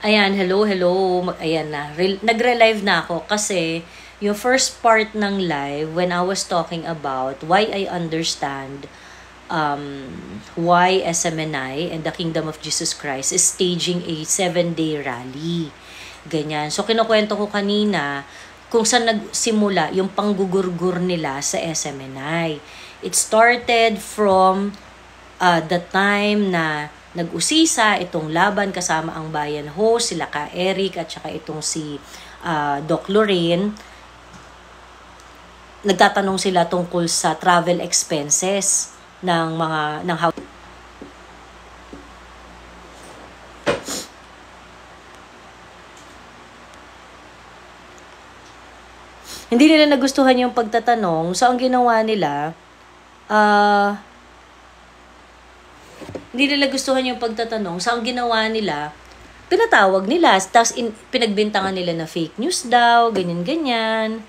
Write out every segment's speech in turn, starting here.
Ayan, hello, hello. Ayan na. Nagre-live na ako kasi yung first part ng live when I was talking about why I understand why SMNI and the Kingdom of Jesus Christ is staging a 7-day rally. Ganyan. So, kinukwento ko kanina kung saan nagsimula yung panggugurgur nila sa SMNI. It started from the time na nag-usisa itong laban kasama ang Bayan Host, sila ka Eric at saka itong si Doc Lorraine. Nagtatanong sila tungkol sa travel expenses ng mga ng house. Hindi nila nagustuhan yung pagtatanong, so ang ginawa nila, hindi nila gustuhan yung pagtatanong, so ang ginawa nila, pinatawag nila, tapos pinagbintangan nila na fake news daw, ganyan-ganyan.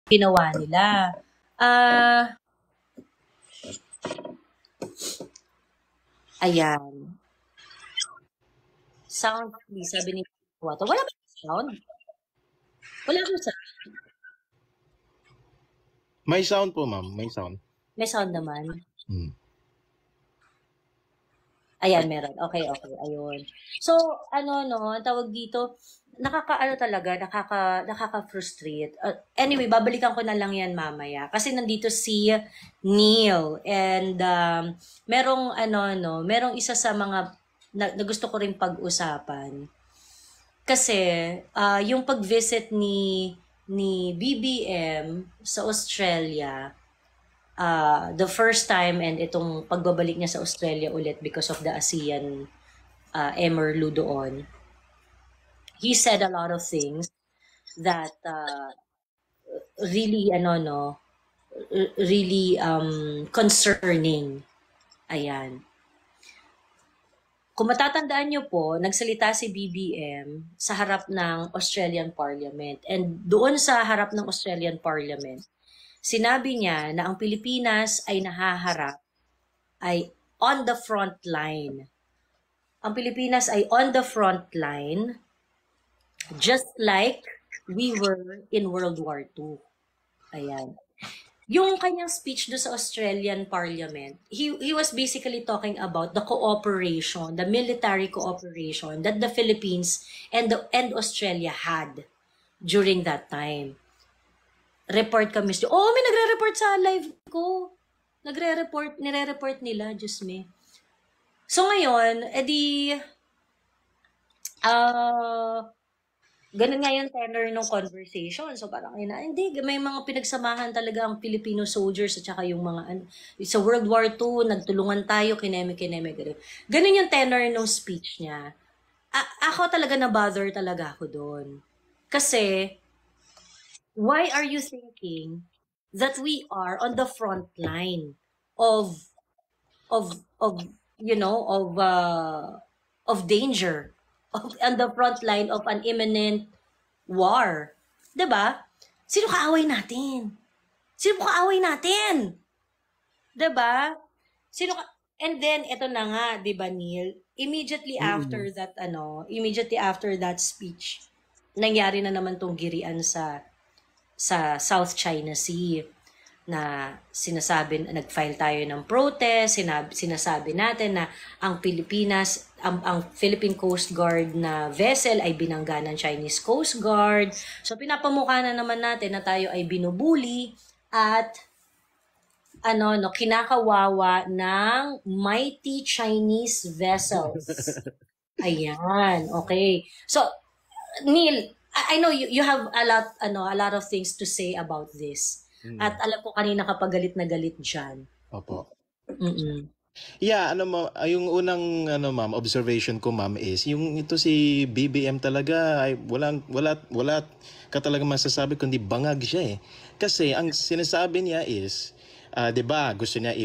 Ginawa nila. Ayan. Sound, please, sabi ni Wato. Wala ba sound? Wala ba sound? May sound po, ma'am. May sound. May sound naman. Ayan, meron. Okay. Ayun. So, ang tawag dito, nakaka-frustrate. Anyway, babalikan ko na lang yan mamaya. Kasi nandito si Neil. And, merong isa sa mga na gusto ko rin pag-usapan. Kasi, yung pag-visit ni BBM sa Australia, the first time and itong pagbabalik niya sa Australia ulit because of the ASEAN Emerlu doon, he said a lot of things that really concerning. Ayan. Kung matatandaan niyo po, nagsalita si BBM sa harap ng Australian Parliament. And doon sa harap ng Australian Parliament, sinabi niya na ang Pilipinas ay nahaharap, ay on the front line. Ang Pilipinas ay on the front line just like we were in World War II. Ayan. Yung kanyang speech do sa Australian Parliament, he was basically talking about the cooperation, the military cooperation that the Philippines and Australia had during that time. Report kami. May nagre-report sa live ko. Nire-report nila, Diyos me. So ngayon, ganun nga yung tenor ng conversation. So parang hindi, may mga pinagsamahan talaga ang Filipino soldiers at saka yung mga, sa World War II, nagtulungan tayo, kineme. Ganun yung tenor ng speech niya. Ako talaga na-bother talaga ako doon. Kasi, why are you thinking that we are on the front line of danger? On the front line of an imminent war. 'Di ba? Sino kaaway natin? 'Di ba? And then ito na nga, 'di ba, Neil? Immediately after that speech, nangyari na naman tong girian sa South China Sea na nag-file tayo ng protest, sinasabi natin na ang Pilipinas, ang Philippine Coast Guard na vessel ay binangga ng Chinese Coast Guard. So pinapamukha na naman natin na tayo ay binubuli at kinakawawa ng mighty Chinese vessels. Ayan, okay. So Neil, I know you have a lot of things to say about this. At alam ko kanina kapag galit na galit dyan. Opo. Yeah, yung unang ma'am, observation ko, ma'am, is yung ito si BBM talaga ay wala ka talaga masasabi kundi bangag siya eh. Kasi ang sinasabi niya is 'di ba, gusto niya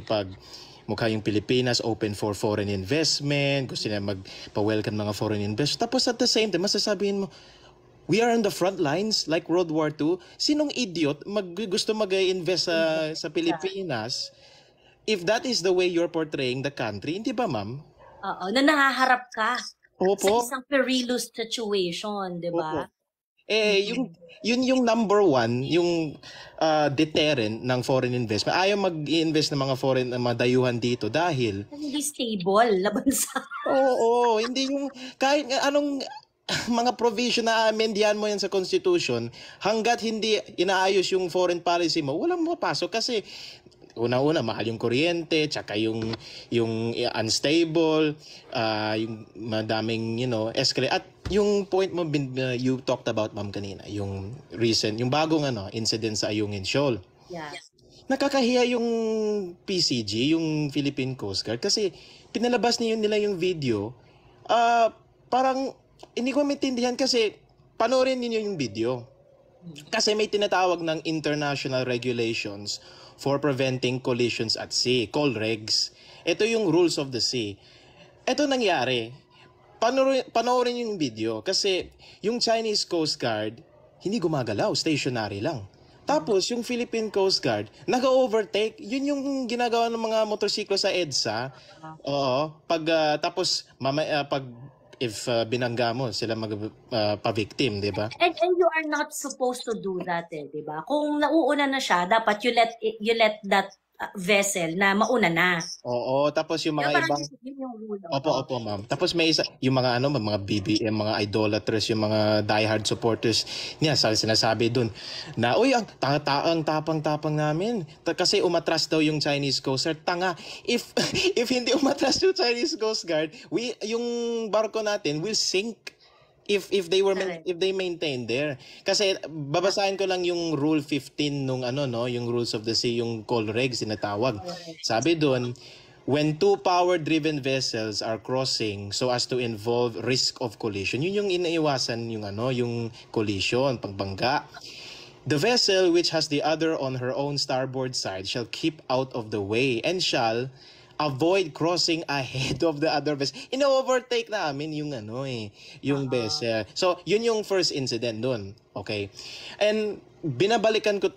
mukha yung Pilipinas open for foreign investment, gusto niya magpa-welcome mga foreign investors. Tapos at the same time masasabihin mo, we are on the front lines like World War II. Sinong idiot gusto mag-invest sa Pilipinas? If that is the way you're portraying the country, hindi ba, ma'am? Oo, na nahaharap ka. sa isang perilous situation, di ba? Yung number one, yung deterrent ng foreign investment. Ayaw mag-invest ng mga foreign mga dayuhan dito dahil hindi stable na bansa. Oo, hindi yung kahit anong mga provision na amendihan mo yan sa constitution, hanggat hindi inaayos yung foreign policy mo, walang mapasok kasi una-una mahal yung kuryente, tsaka yung unstable, yung madaming escalate. At yung point mo you talked about, ma'am, kanina, yung recent, yung bagong incident sa Ayungin Shoal. Yeah. Nakakahiya yung PCG, yung Philippine Coast Guard, kasi pinalabas nila yung video. Parang hindi ko maintindihan kasi panoorin niyo yung video. Kasi may tinatawag ng international regulations for preventing collisions at sea, COLREGs. Ito yung rules of the sea. Ito nangyari. Panoorin yung video kasi yung Chinese Coast Guard hindi gumagalaw, stationary lang. Tapos yung Philippine Coast Guard nag-overtake. Yun yung ginagawa ng mga motorsiklo sa EDSA. Oo, tapos pag if binangga mo sila pa-victim, di ba? And you are not supposed to do that, di ba? Kung nauuna na siya, dapat you let that vessel na mauna na. Oo, tapos yung mga ibang Opo, ma'am. Tapos may isa yung mga mga BBM, mga idolaters, yung mga diehard supporters niya, sinasabi doon na ang tapang-tapang namin kasi umatras daw yung Chinese Coast Guard. Tanga, if hindi umatras yung Chinese Coast Guard, yung barko natin will sink. If they maintain there. Kasi babasahin ko lang yung rule 15 nung yung rules of the sea, yung COLREGs sinatawag. Sabi doon, when two power-driven vessels are crossing so as to involve risk of collision, yun yung inaiwasan yung collision, pagbangga. The vessel which has the other on her own starboard side shall keep out of the way and shall avoid crossing ahead of the other vessel. Ino-overtake namin yung yung vessel. So, yun yung first incident doon. Okay? And binabalikan ko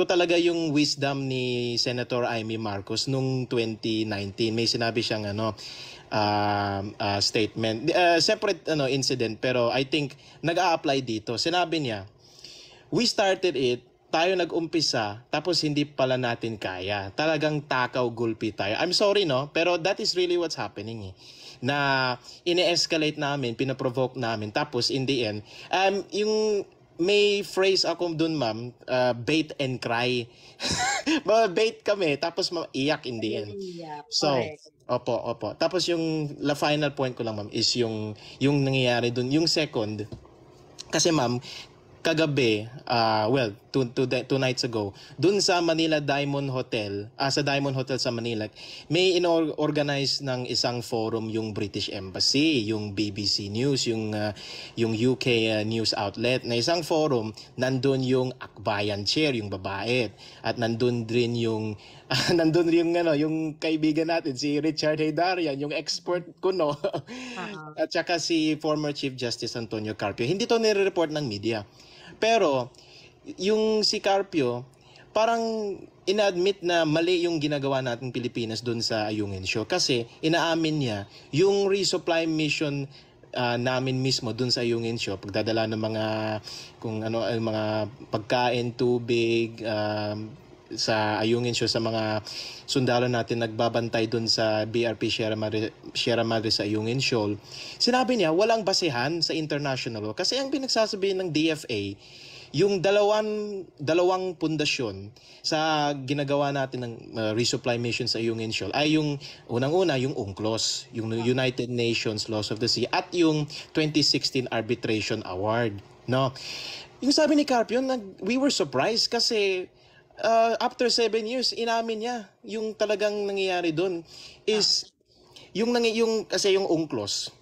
talaga yung wisdom ni Senator Amy Marcos nung 2019. May sinabi siyang statement. Separate incident, pero I think nag-a-apply dito. Sinabi niya, we started it, tayo nag-umpisa, tapos hindi pala natin kaya. Talagang takaw gulpi tayo. I'm sorry, no? Pero that is really what's happening na ine-escalate namin, pinaprovoke namin. Tapos in the end, yung may phrase ako dun, ma'am, bait and cry. Bait kami, tapos iyak in the end. So, opo. Tapos yung final point ko lang, ma'am, is yung nangyayari dun. Yung second, kasi ma'am, kagabi, two nights ago, dun sa Manila Diamond Hotel, sa Diamond Hotel sa Manila, may in-organize ng isang forum yung British Embassy, yung BBC News, yung UK news outlet, na isang forum, nandun yung Akbayan Chair, yung babae, at nandun rin yung yung kaibigan natin, si Richard Heydarian, yung expert kuno, at saka si former Chief Justice Antonio Carpio. Hindi to nire-report ng media. Pero, yung si Carpio, parang ina-admit na mali yung ginagawa natin Pilipinas doon sa Ayungin Shoal. Kasi, inaamin niya, yung resupply mission namin mismo doon sa Ayungin Shoal, pagdadala ng mga, mga pagkain, tubig, sa Ayungin Shoal, sa mga sundalo natin nagbabantay doon sa BRP Sierra Madre sa Ayungin Shoal. Sinabi niya, walang basehan sa international law. Kasi ang pinagsasabihin ng DFA, yung dalawang pundasyon sa ginagawa natin ng resupply mission sa Ayungin Shoal ay yung unang-una, yung UNCLOS, yung United Nations Laws of the Sea, at yung 2016 Arbitration Award. No? Yung sabi ni Carpio, we were surprised kasi after 7 years, inamin niya yung talagang nangyayari doon is kasi yung UNCLOS,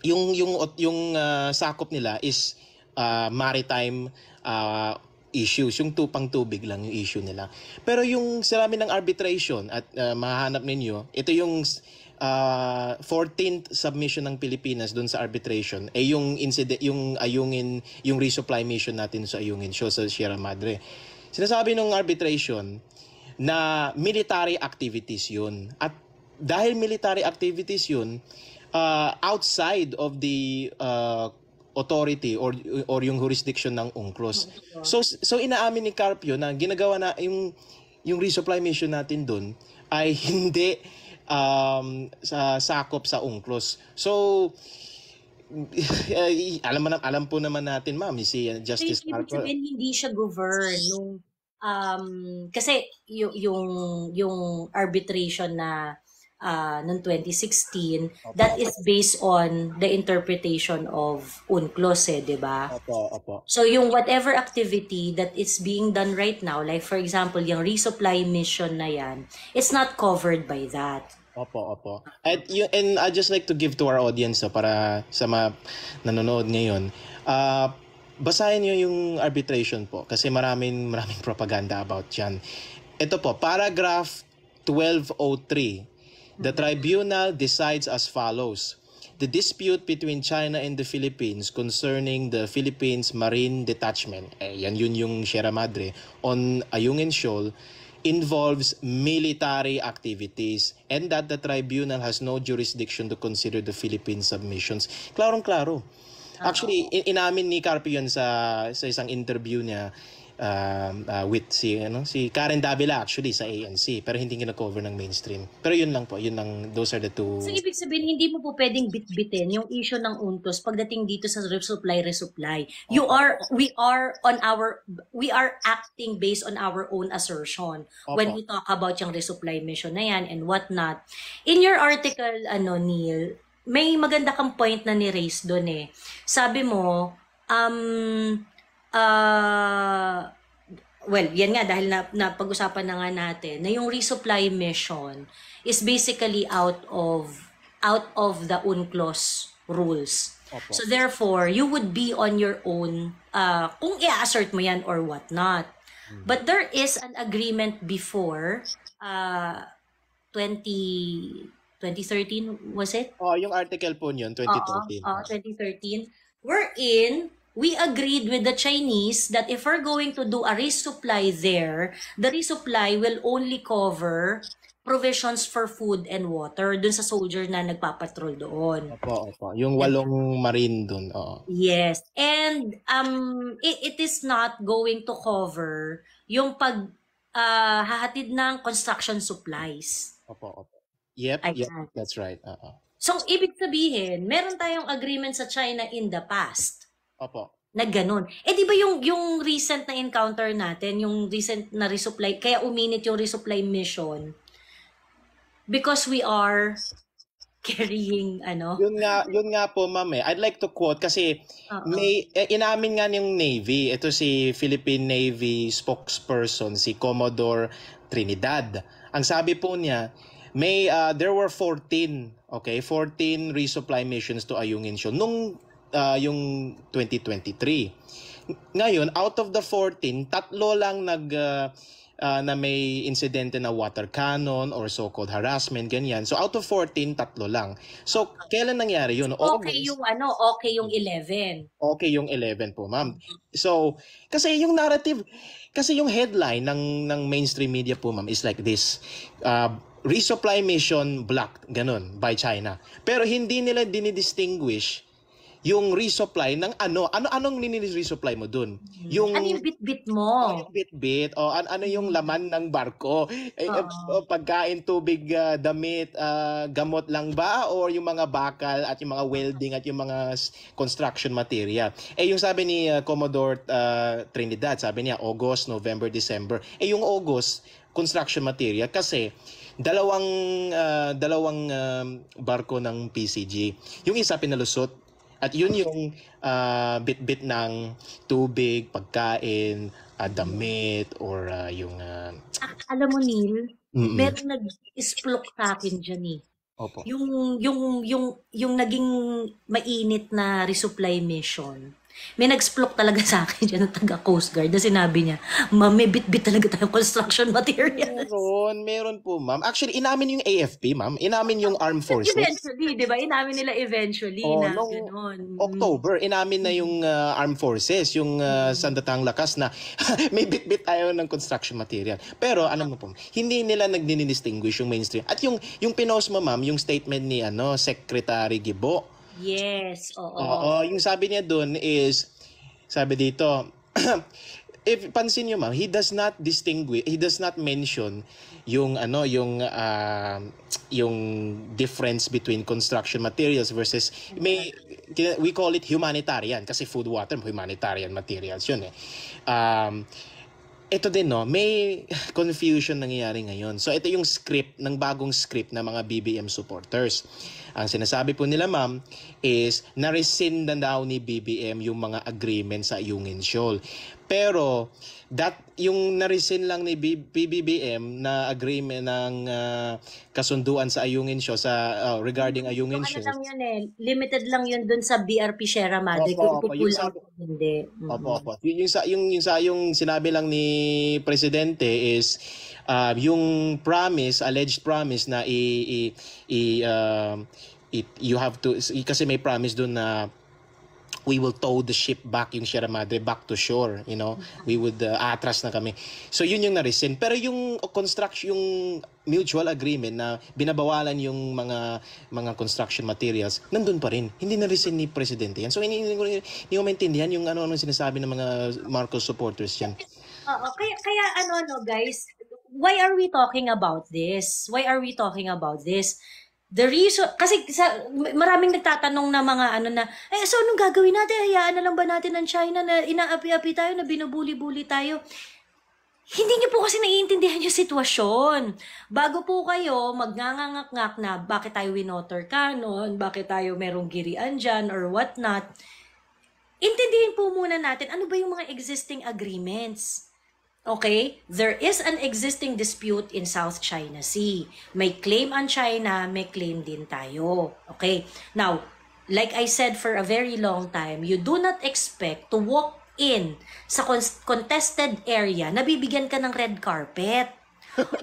yung sakop nila is maritime issues, yung tupang tubig lang yung issue nila. Pero yung sinabi ng arbitration at mahanap ninyo, ito yung 14th submission ng Pilipinas doon sa arbitration yung incident, yung resupply mission natin sa Ayungin Shoal sa Sierra Madre. Sinasabi ng arbitration na military activities yun. At dahil military activities yun, outside of the authority or yung jurisdiction ng UNCLOS. So inaamin ni Carpio na ginagawa na yung resupply mission natin doon ay hindi sa sakop sa UNCLOS. So alam po naman natin, ma'am, si Justice Carpio. Hindi siya govern nung kasi yung arbitration na noong 2016, that is based on the interpretation of UNCLOS, di ba? Opo. So yung whatever activity that is being done right now, like for example, yung resupply mission na yan, it's not covered by that. Opo. And I'd just like to give to our audience para sa mga nanonood ngayon, basahin nyo yung arbitration po kasi maraming propaganda about yan. Ito po, paragraph 1203. The tribunal decides as follows. The dispute between China and the Philippines concerning the Philippines Marine Detachment, yun yung Sierra Madre, on Ayungin Shoal, involves military activities and that the tribunal has no jurisdiction to consider the Philippine submissions. Klarong-klaro. Actually, inamin ni Carpio yun sa isang interview niya with si Karen Davila actually sa ANC, pero hindi gina-cover ng mainstream. Pero yun lang po, those are the two. So ibig sabihin hindi mo po pwedeng bitbitin yung issue ng UNCLOS pagdating dito sa resupply. We are acting based on our own assertion when we talk about yung resupply mission na yan and what not. In your article, Neil, may maganda kang point na ni-raise doon eh. Sabi mo, well, yan nga dahil napag-usapan na nga natin na yung resupply mission is basically out of the UNCLOS rules. So therefore, you would be on your own kung i-assert mo yan or what not. But there is an agreement before 2013, was it? Yung article po niyon, 2013. 2013, wherein we agreed with the Chinese that if we're going to do a resupply there, the resupply will only cover provisions for food and water dun sa soldier na nagpapatrol doon. Opo. Yung 8 marine dun. Yes. And it is not going to cover yung hahatid ng construction supplies. Opo. Yep, that's right. So, ibig sabihin, meron tayong agreement sa China in the past. Opo. Na ganun. Di ba yung recent na encounter natin, yung recent na resupply, kaya uminit yung resupply mission because we are carrying, Yun nga po, ma'am. I'd like to quote kasi may inamin nga ng Navy. Ito si Philippine Navy spokesperson, si Commodore Trinidad. Ang sabi po niya, there were 14 resupply missions to Ayungin Shoal nung yung 2023. Ngayon, out of the 14, 3 lang na may insidente na water cannon or so-called harassment, ganyan. So out of 14, 3 lang. So kailan nangyari yun? Okay yung 11. Okay yung 11 po, ma'am. So kasi yung narrative, kasi yung headline ng mainstream media po, ma'am, is like this. Resupply mission blocked, ganun, by China. Pero hindi nila dinidistinguish yung resupply ng anong resupply mo dun? Yung bit-bit mo. Yung bit-bit o ano yung laman ng barko? Pagkain, tubig, damit, gamot lang ba o yung mga bakal at yung mga welding at yung mga construction material? Yung sabi ni Commodore Trinidad, sabi niya August, November, December. Yung August, construction material kasi dalawang barko ng PCG. Yung isa pinalusot. At yun yung bit-bit ng tubig, pagkain, damit, or yung... Alam mo, Neil, meron nag-isplok sa akin dyan eh. Opo. Yung naging mainit na resupply mission. May nag-splok talaga sa akin dyan ng taga Coast Guard na sinabi niya, ma'am, may bit-bit talaga tayong construction materials. Meron po, ma'am. Actually, inamin yung AFP, ma'am. Inamin yung Armed Forces. Eventually, di ba? Inamin nila eventually na nung gano'n. October, inamin na yung Armed Forces, yung Sandatang Lakas na may bit-bit tayo ng construction material. Pero, mo po, hindi nila nagdini-distinguish yung mainstream. At yung pinost mo, ma'am, yung statement ni Secretary Gibo. Yes, Oo, yung sabi niya doon is, sabi dito, if pansin niyo, ma'am, he does not mention yung yung difference between construction materials versus we call it humanitarian kasi food, water, humanitarian materials yun eh. Ito din, no, may confusion nangyayari ngayon. So ito yung bagong script ng mga BBM supporters. Ang sinasabi po nila, ma'am, is na-rescind na daw ni BBM yung mga agreement sa Ayungin Shoal. Pero yung na-rescind lang ni BBM na agreement ng kasunduan sa Ayungin Shoal regarding Ayungin Shoal. Lang yun eh, limited lang yun dun sa BRP Sierra Madre. Hindi. Opo. Yung sinabi lang ni Presidente is yung alleged promise na you have to, kasi may promise doon na we will tow the ship back, yung Sierra Madre back to shore, we would atras na kami. So yun yung na-rescind. Pero yung mutual agreement na binabawalan yung mga construction materials, nandun pa rin. Hindi na-rescind ni Presidente yan. So hindi ko maintindihan yung ano sinasabi ng mga Marcos supporters yan. Oo, kaya guys, why are we talking about this? The reason, kasi maraming nagtatanong na mga so anong gagawin natin? Hayaan na lang ba natin ng China na inaapi-api tayo, na binubuli-buli tayo? Hindi niyo po kasi naiintindihan yung sitwasyon. Bago po kayo magngangangak-ngak na bakit tayo winoter canon, bakit tayo merong girian dyan or what not, intindihin po muna natin ano ba yung mga existing agreements. Okay? There is an existing dispute in South China Sea. May claim ang China, may claim din tayo. Okay? Now, like I said for a very long time, you do not expect to walk in sa contested area na bibigyan ka ng red carpet.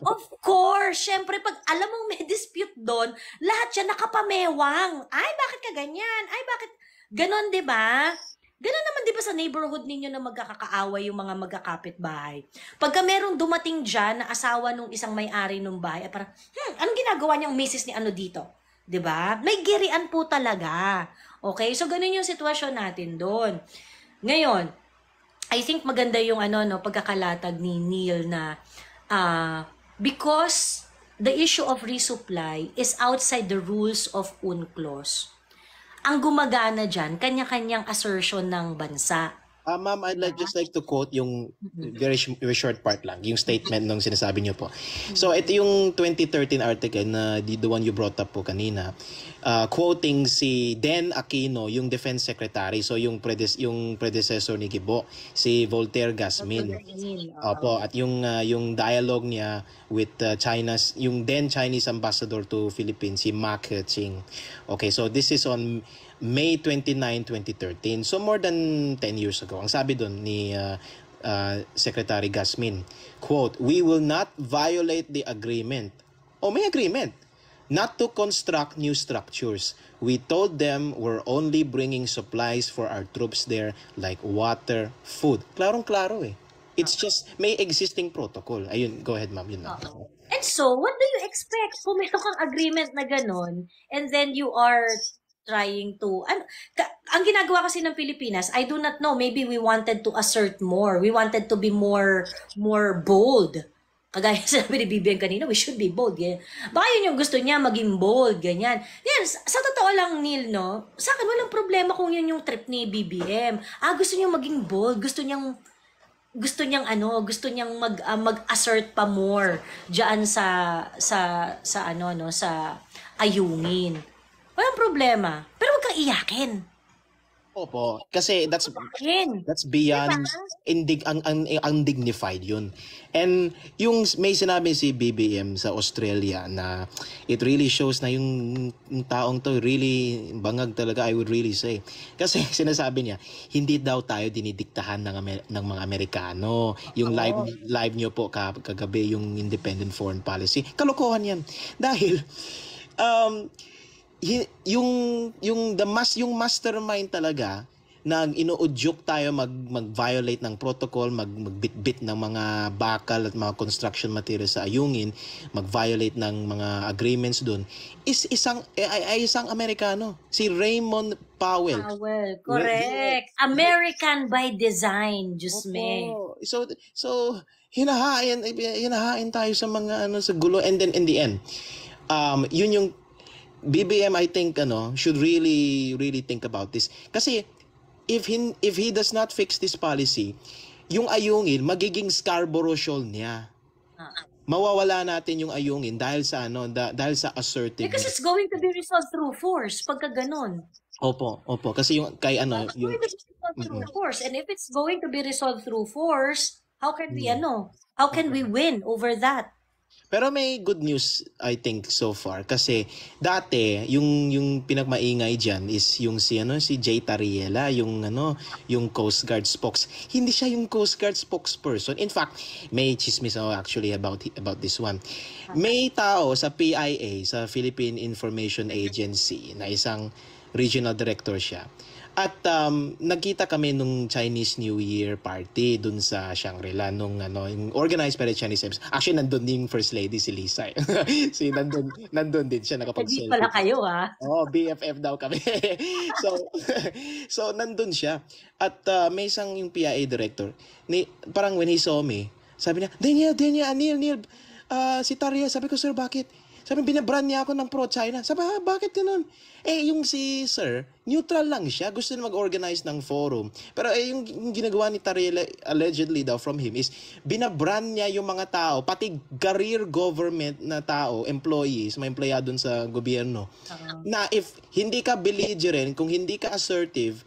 Of course, syempre pag alam mong may dispute doon, lahat siya nakapamewang. Ay, bakit ka ganyan? Ay, bakit? Ganon, di ba? Ganon naman di ba sa neighborhood ninyo na magkakaaway yung mga magkakapit-bahay? Pagka merong dumating dyan na asawa nung isang may-ari nung bahay, parang, anong ginagawa niyang misis ni dito? Di ba? May girian po talaga. Okay? So, ganon yung sitwasyon natin doon. Ngayon, I think maganda yung pagkakalatag ni Neil na because the issue of resupply is outside the rules of UNCLOS, ang gumagana dyan, kanya-kanyang assertion ng bansa. Ma'am, I'd just like to quote yung very short part lang, yung statement nung sinasabi niyo po. So, ito yung 2013 article na the one you brought up po kanina, quoting si Den Aquino, yung Defense Secretary, so yung predecessor ni Gibo, si Voltaire Gasmin. Opo, at yung dialogue niya with yung then Chinese ambassador to Philippines, si Mak Ching. Okay, so this is on May 29, 2013. So more than 10 years ago. Ang sabi doon ni Secretary Gasmin, quote, "We will not violate the agreement." May agreement. "Not to construct new structures. We told them we're only bringing supplies for our troops there like water, food." Klarong-klaro eh. It's just may existing protocol. Ayun, go ahead ma'am. Yun na. And so, what do you expect? Kung meron kang agreement na ganon, and then you are trying to, ang ginagawa kasi ng Pilipinas, I do not know, maybe we wanted to assert more. We wanted to be more bold. Kagaya sabi ni BBM kanina, we should be bold. Ganyan. Baka yun yung gusto niya, maging bold, ganyan. Yan, sa totoo lang, Neil, no? Sa akin, walang problema kung yun yung trip ni BBM. Gusto niya maging bold, gusto niyang mag-assert pa more diyan sa Ayungin. Walang problema. Pero huwag kang iyakin. Opo, kasi that's Bakit? beyond undignified yun. And yung may sinabi si BBM sa Australia na it really shows na yung taong to really bangag talaga, I would really say. Kasi sinasabi niya, hindi daw tayo dinidiktahan ng mga Amerikano. Yung live niyo po kagabi yung independent foreign policy. Kalokohan yan. Dahil um, yung mastermind talaga na inuudyok tayo mag-violate ng protocol, magbitbit ng mga bakal at mga construction materials sa Ayungin, mag-violate ng mga agreements doon, is isang Amerikano, si Raymond Powell. Correct. American by design, just me. So hinahain tayo sa mga sa gulo, and then in the end, yun yung BBM, I think should really think about this. Kasi if he does not fix this policy, yung Ayungin magiging Scarborough Shoal niya. Mawawala natin yung Ayungin dahil sa assertive. Because it's going to be resolved through force pagka ganon. Opo, kasi yung kay yung through force, and if it's going to be resolved through force, how can we win over that? Pero may good news, I think, so far. Kasi dati, yung pinagmaingay dyan is yung si Jay Tariela, yung Coast Guard Hindi siya yung Coast Guard spokesperson. In fact, may chismis actually about this one. May tao sa PIA, sa Philippine Information Agency, na isang regional director siya. At nagkita kami nung Chinese New Year party dun sa Shangri-La nung yung organized by the Chinese Embassy. Actually nandun yung First Lady si Lisa. nandun din siya nakapag-selfie. Hindi pala kayo BFF daw kami. so nandun siya. At may isang yung PIA director. Parang when he saw me, sabi niya, Daniel, Neil, si Taria. Sabi ko, sir, bakit? Sabi, binabrand niya ako ng pro-China. Sabi, bakit ganun? Yung si sir, neutral lang siya. Gusto na mag-organize ng forum. Pero yung ginagawa ni Tariela, allegedly daw from him, is binabrand niya yung mga tao, pati career government na tao, employees, may empleyado sa gobyerno, na if hindi ka belligerent, kung hindi ka assertive,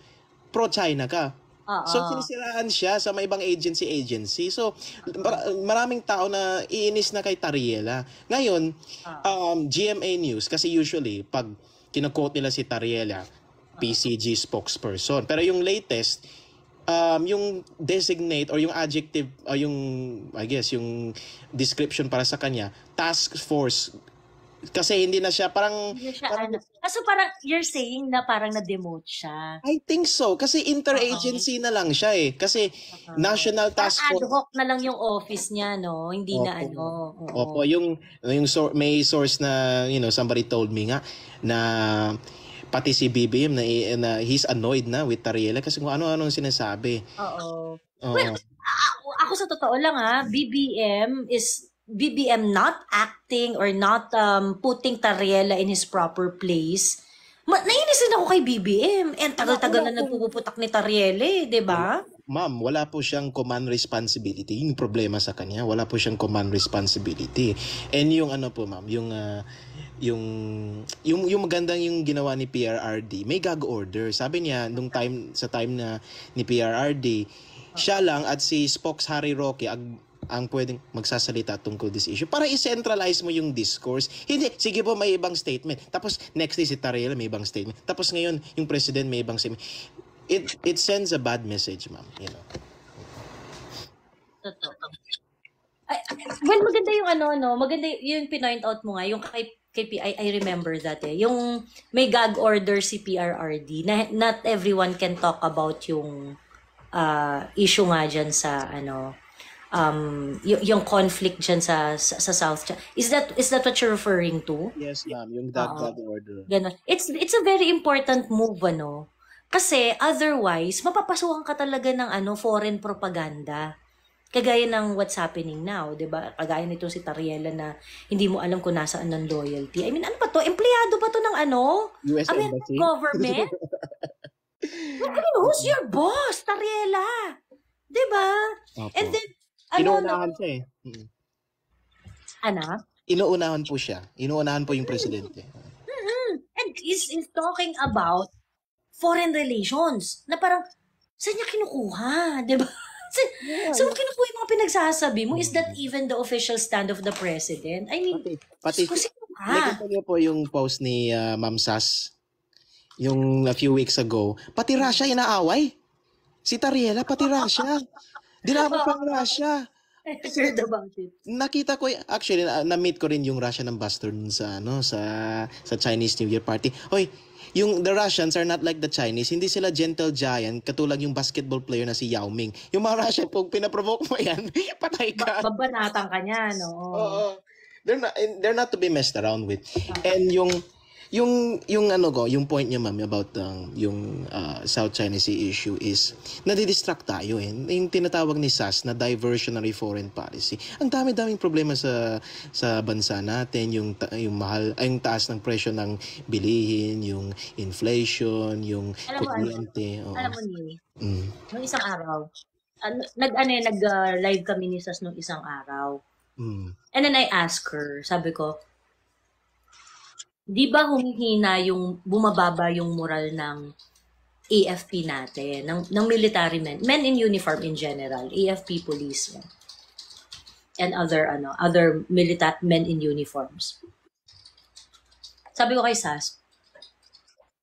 pro-China ka. So, sinisiraan siya sa may ibang agency. So, maraming tao na iinis na kay Tariela. Ngayon, GMA News, kasi usually, pag kinakote nila si Tariela, PCG spokesperson. Pero yung latest, yung designate or yung adjective, yung, I guess, yung description para sa kanya, task force. Kasi hindi na siya parang... So parang you're saying na parang na-demote siya? I think so. Kasi interagency na lang siya Kasi National Task Force... Ad hoc na lang yung office niya, no? Hindi na Opo, yung may source na, somebody told me nga na pati si BBM na he's annoyed na with Tariela kasi kung ano-ano sinasabi. Well, ako sa totoo lang BBM not acting or not putting Tariela in his proper place. Nainis din ako kay BBM. Tagal-tagal na nagpuputak ni Tariela, di ba? Ma'am, wala po siyang command responsibility. Yung problema sa kanya, wala po siyang command responsibility. And yung ma'am, yung magandang yung ginawa ni PRRD, may gag order. Sabi niya sa time na ni PRRD, siya lang at si Spokes Harry Roque ang pwedeng magsasalita tungkol this issue para i-centralize mo yung discourse. Hindi, sige po may ibang statement. Tapos next day si Tariela may ibang statement. Tapos ngayon yung president may ibang statement. It sends a bad message, ma'am. Well, maganda yung maganda yung pinoint out mo nga, yung kay I remember that yung may gag order si PRRD na not everyone can talk about yung issue nga dyan sa yung conflict dyan sa South China. Is that what you're referring to? Yes, ma'am. Yung gag order. Ganun. It's a very important move, Kasi otherwise, mapapasukan ka talaga ng foreign propaganda. Kagaya ng what's happening now, 'di ba? Kagaya nito si Tariela na hindi mo alam kung nasaan ng loyalty. I mean, ano pa to? Empleyado ba to ng US American Embassy? Government? Who's your boss, Tariela? 'Di ba? And then inuunahan siya Inuunahan po siya. Inuunahan po yung presidente. And is talking about foreign relations. Na parang, saan niya kinukuha? Diba? So, kinukuha yung mga pinagsasabi mo? Is that even the official stand of the president? I mean, pati nakita niyo po yung post ni Ma'am Sas yung a few weeks ago. Pati Russia inaaway. Si Tariela, pati Russia. Dinamay pa ang Russia. I heard about it. Nakita ko, actually, na-meet ko rin yung Russian ambassador sa Chinese New Year party. Hoy, the Russians are not like the Chinese. Hindi sila gentle giant, katulad yung basketball player na si Yao Ming. Yung mga Russian, pag pinaprovoke mo yan, patay ka. Babanatan ka niya, no? Oo. They're not to be messed around with. And yung point niya, ma'am, about yung South China Sea issue is nadidistract tayo eh. Yung tinatawag ni SAS na diversionary foreign policy. Ang dami-daming problema sa bansa natin, yung taas ng presyo ng bilihin, yung inflation, yung kuryente. Alam mo ni, nung isang araw, nag-live kami ni SAS nung isang araw. And then I asked her, sabi ko, di ba humihina bumababa yung moral ng AFP natin, ng military men in uniform in general, AFP police and other men in uniforms. Sabi ko kay SAS,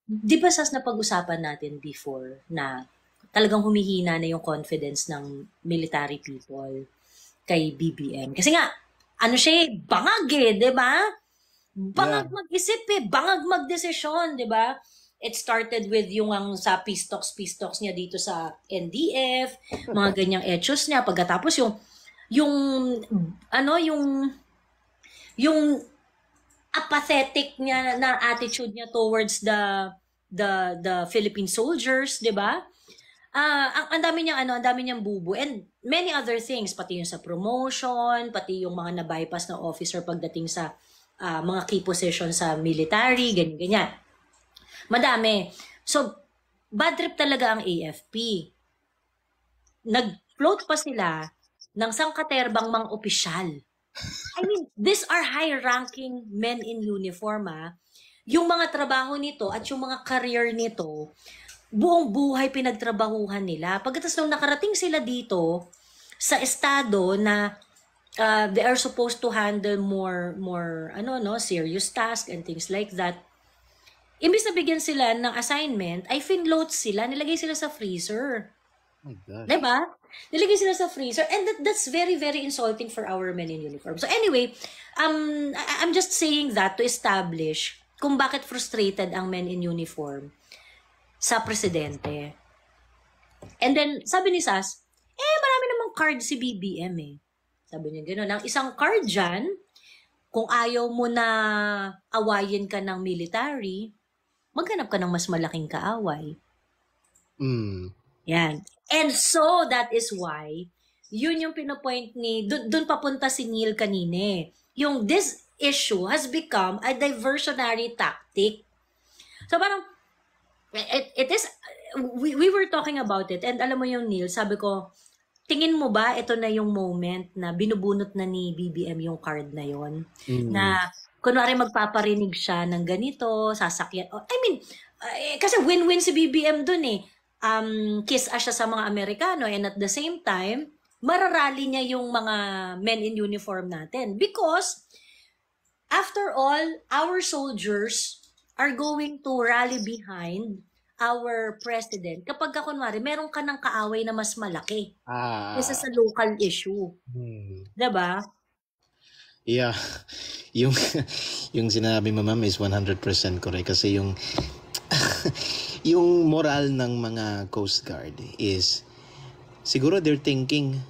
di ba SAS na pag-usapan natin before na talagang humihina na yung confidence ng military people kay BBM? Kasi nga, siya bangag di ba? Bangag mag-isip bangag mag-desisyon, di ba? It started with yung sa peace talks niya dito sa NDF, mga ganyang etos niya. Pagkatapos yung apathetic niya na attitude niya towards the Philippine soldiers, di ba? Ang dami niyang bubu and many other things, pati yung sa promotion, pati yung mga na-bypass na officer pagdating sa mga key position sa military, ganyan. Madami. So, bad trip talaga ang AFP. Nag-float pa sila ng sangkaterbang mga opisyal. I mean, these are high-ranking men in uniform. Yung mga trabaho nito at yung mga career nito, buong buhay pinagtrabahuhan nila. Pagkatapos nung nakarating sila dito sa estado na they are supposed to handle more serious tasks and things like that. Imbis na bigyan sila ng assignment, ay finload sila, nilagay sila sa freezer. Oh my God. Diba? Nilagay sila sa freezer and that's very, very insulting for our men in uniform. So anyway, I'm just saying that to establish kung bakit frustrated ang men in uniform sa presidente. And then, sabi ni SAS, marami namang card si BBM Sabi niya gano'n. Ang isang card dyan, kung ayaw mo na awayin ka ng military, maghanap ka ng mas malaking kaaway. Yan. And so, that is why, yun yung pinopoint dun papunta si Neil kanine. Yung this issue has become a diversionary tactic. So, parang, it is, we were talking about it, and alam mo yung Neil, sabi ko, tingin mo ba ito na yung moment na binubunot na ni BBM yung card na yon? Na kunwari magpaparinig siya ng ganito, sasakyan. I mean, kasi win-win si BBM dun kiss siya sa mga Amerikano and at the same time, mararali niya yung mga men in uniform natin. Because, after all, our soldiers are going to rally behind our president kapag kunwari meron ka ng kaaway na mas malaki kaysa sa local issue. Diba? Yeah. Yung sinabi mo, ma'am, is 100% correct kasi yung moral ng mga Coast Guard is siguro they're thinking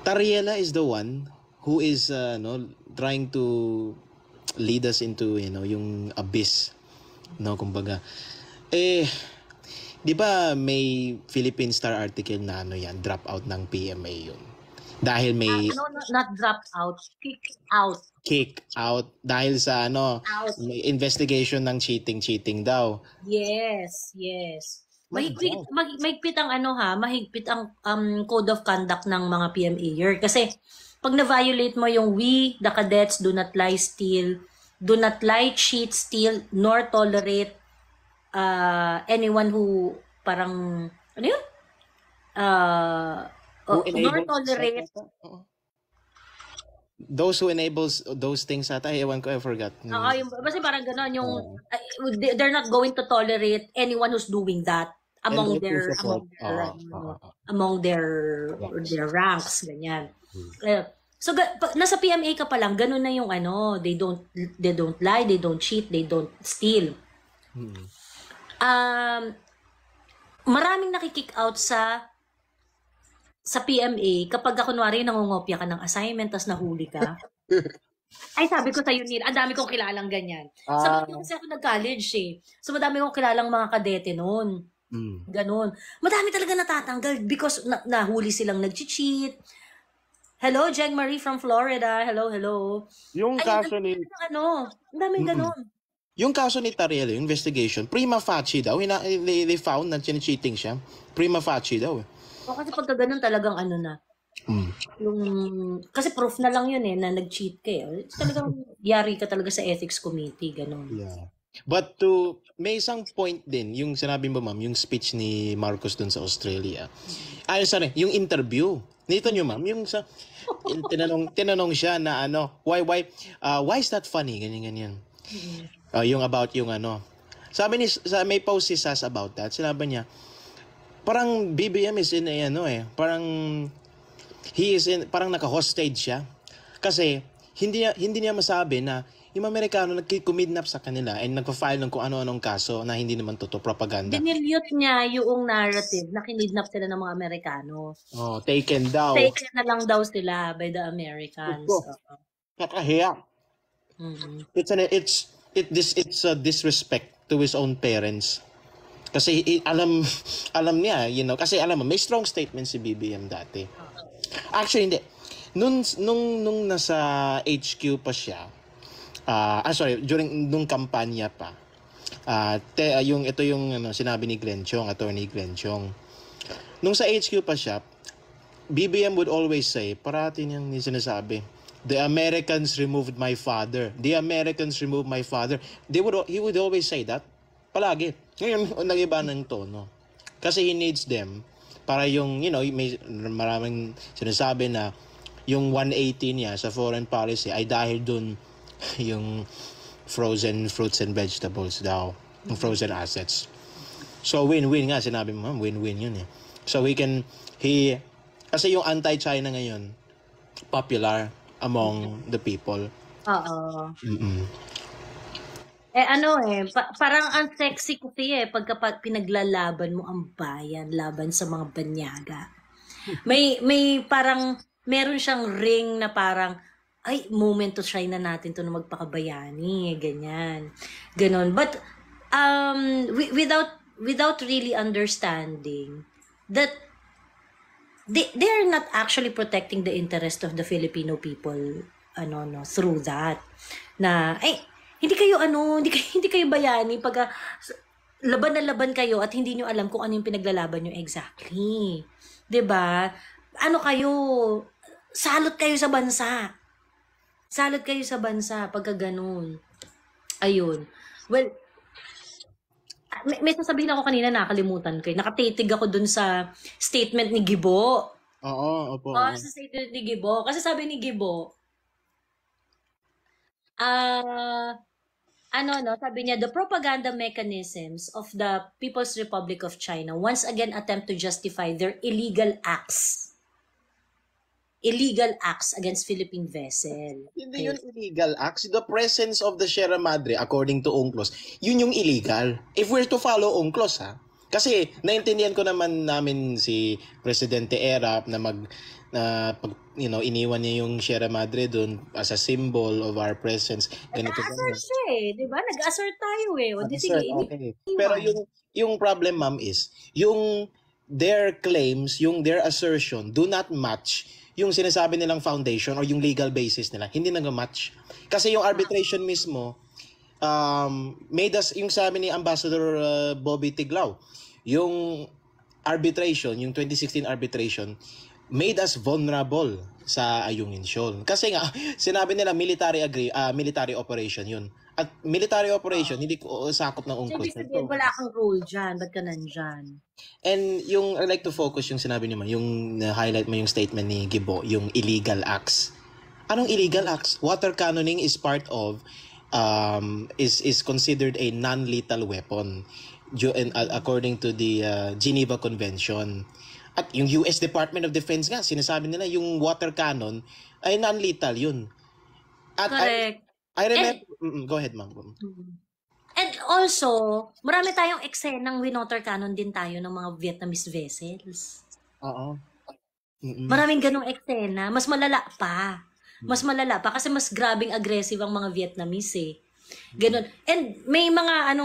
Tariela is the one who is trying to lead us into yung abyss, kumbaga di ba may Philippine Star article na drop out ng PMA yun dahil may not drop out, kick out dahil sa may investigation ng cheating daw. Yes. Mahigpit ang mahigpit ang code of conduct ng mga PMAer kasi pag na-violate mo yung we, the cadets, do not lie, steal, do not lie, cheat, steal, nor tolerate anyone who parang, ano yun? Nor tolerate. Those who enables those things ata, ewan ko, I forgot. Kasi parang gano'n, they're not going to tolerate anyone who's doing that among their ranks, ganyan. So nasa PMA ka pa lang, gano'n na yung they don't lie, they don't cheat, they don't steal. Maraming nakikick out sa PMA kapag kunwari nangungopia ka ng assignment tas nahuli ka. Ay, sabi ko sa'yo, Neil, ang dami kong kilalang ganyan. Sabi ko kasi ako nag-college So madami kong kilalang mga kadete noon. Ganon. Madami talaga natatanggal because nahuli silang nag-cheat. Hello, Jeng Marie from Florida. Hello. Yung kaso ni... ang daming ganon. Yung kaso ni Tariel, yung investigation, prima facie daw. They found na cheating siya. Prima facie daw. Kasi pagka ganun talagang na. Kasi proof na lang yun na nag-cheat ka Talagang yari ka talaga sa ethics committee, ganun. Yeah. But may isang point din, yung sinabi mo ma'am, yung speech ni Marcos dun sa Australia. Yung interview. Nito nyo ma'am, yung tinanong siya na why is that funny? Ganyan. Yung about yung may post si Sas about that. Sinabi niya, parang BBM is in parang parang naka-hostage siya. Kasi hindi niya masabi na yung Amerikano nagki-kidnap sa kanila and nagpa-file ng kung ano-anong kaso na hindi naman totoo, propaganda. Dinilute niya yung narrative na kinidnap sila ng mga Amerikano. Taken daw. Taken na lang daw sila by the Americans. Nakahiya. It's a disrespect to his own parents. Kasi alam niya, kasi alam mo, may strong statement si BBM dati. Actually, hindi. Nung nasa HQ pa siya, nung kampanya pa, ito yung sinabi ni Attorney Glenn Chong. Nung sa HQ pa siya, BBM would always say, parati niyang sinasabi, the Americans removed my father. The Americans removed my father. He would always say that. Palagi. Ngayon, nag-iba ng tono. Kasi he needs them para yung, may maraming sinasabi na yung 180 niya sa foreign policy ay dahil dun yung frozen fruits and vegetables daw. Yung frozen assets. So, win-win nga. Sinabi mo, win-win yun eh. So, kasi yung anti-China ngayon, popular among the people. Oo. Parang ang sexy kasi pagka pinaglalaban mo ang bayan laban sa mga banyaga. May parang meron siyang ring na parang moment to shine na natin to na magpakabayani, ganyan. Ganon. But without really understanding that they are not actually protecting the interest of the Filipino people through that. Na hindi kayo bayani pag laban na laban kayo at hindi nyo alam kung ano yung pinaglalaban nyo exactly. 'Di ba? Kayo, salot kayo sa bansa. Salot kayo sa bansa pagka ganun. Ayun. Well, may sasabihin ako kanina, nakalimutan ko. Nakatitig ako dun sa statement ni Gibo. Oo, opo. Sa statement ni Gibo. Kasi sabi ni Gibo, sabi niya, the propaganda mechanisms of the People's Republic of China once again attempt to justify their illegal acts against Philippine vessel. Hindi yun illegal acts. The presence of the Sierra Madre, according to UNCLOS, yun yung illegal. If we're to follow UNCLOS, Kasi naintindihan ko namin si Presidente Erap na iniwan niya yung Sierra Madre doon as a symbol of our presence. Nag-assert siya di ba? Nag-assert tayo O, sige, okay. Pero yung problem, ma'am, is their claims, their assertion do not match yung sinasabi nilang foundation or yung legal basis nila. Hindi nag-match. Kasi yung arbitration mismo, made us, yung sabi ni Ambassador Bobby Tiglao, yung arbitration, yung 2016 arbitration, made us vulnerable sa Ayungin Shoal. Kasi nga, sinabi nila military operation yun. At military operation, hindi ko sakop ng UNCLOS. Ibig sabihin, wala kang role dyan. Ba't ka nandyan? And I like to focus yung sinabi niyo, yung highlight mo yung statement ni Gibo, yung illegal acts. Anong illegal acts? Water cannoning is part of, is considered a non-lethal weapon according to the Geneva Convention. At yung US Department of Defense nga, sinasabi nila yung water cannon ay non-lethal yun. At correct. I remember, go ahead ma'am. And also, marami tayong eksenang winoter cannon din tayo ng mga Vietnamese vessels. Oo. Maraming ganong eksena. Mas malala pa. Mas malala pa kasi mas grabing aggressive ang mga Vietnamese eh. Ganon. And may mga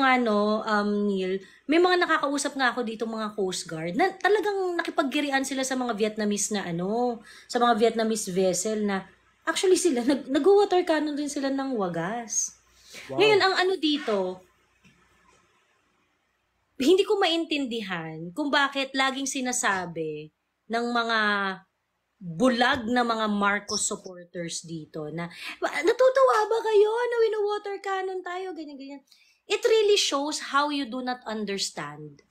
Neil, may mga nakakausap nga ako dito mga Coast Guard na talagang nakipaggirian sila sa mga Vietnamese na sa mga Vietnamese vessel na actually sila, nag-water cannon din sila ng wagas. Wow. Ngayon, ang dito, hindi ko maintindihan kung bakit laging sinasabi ng mga bulag na mga Marcos supporters dito na, natutuwa ba kayo na wino-water cannon tayo, ganyan-ganyan. It really shows how you do not understand.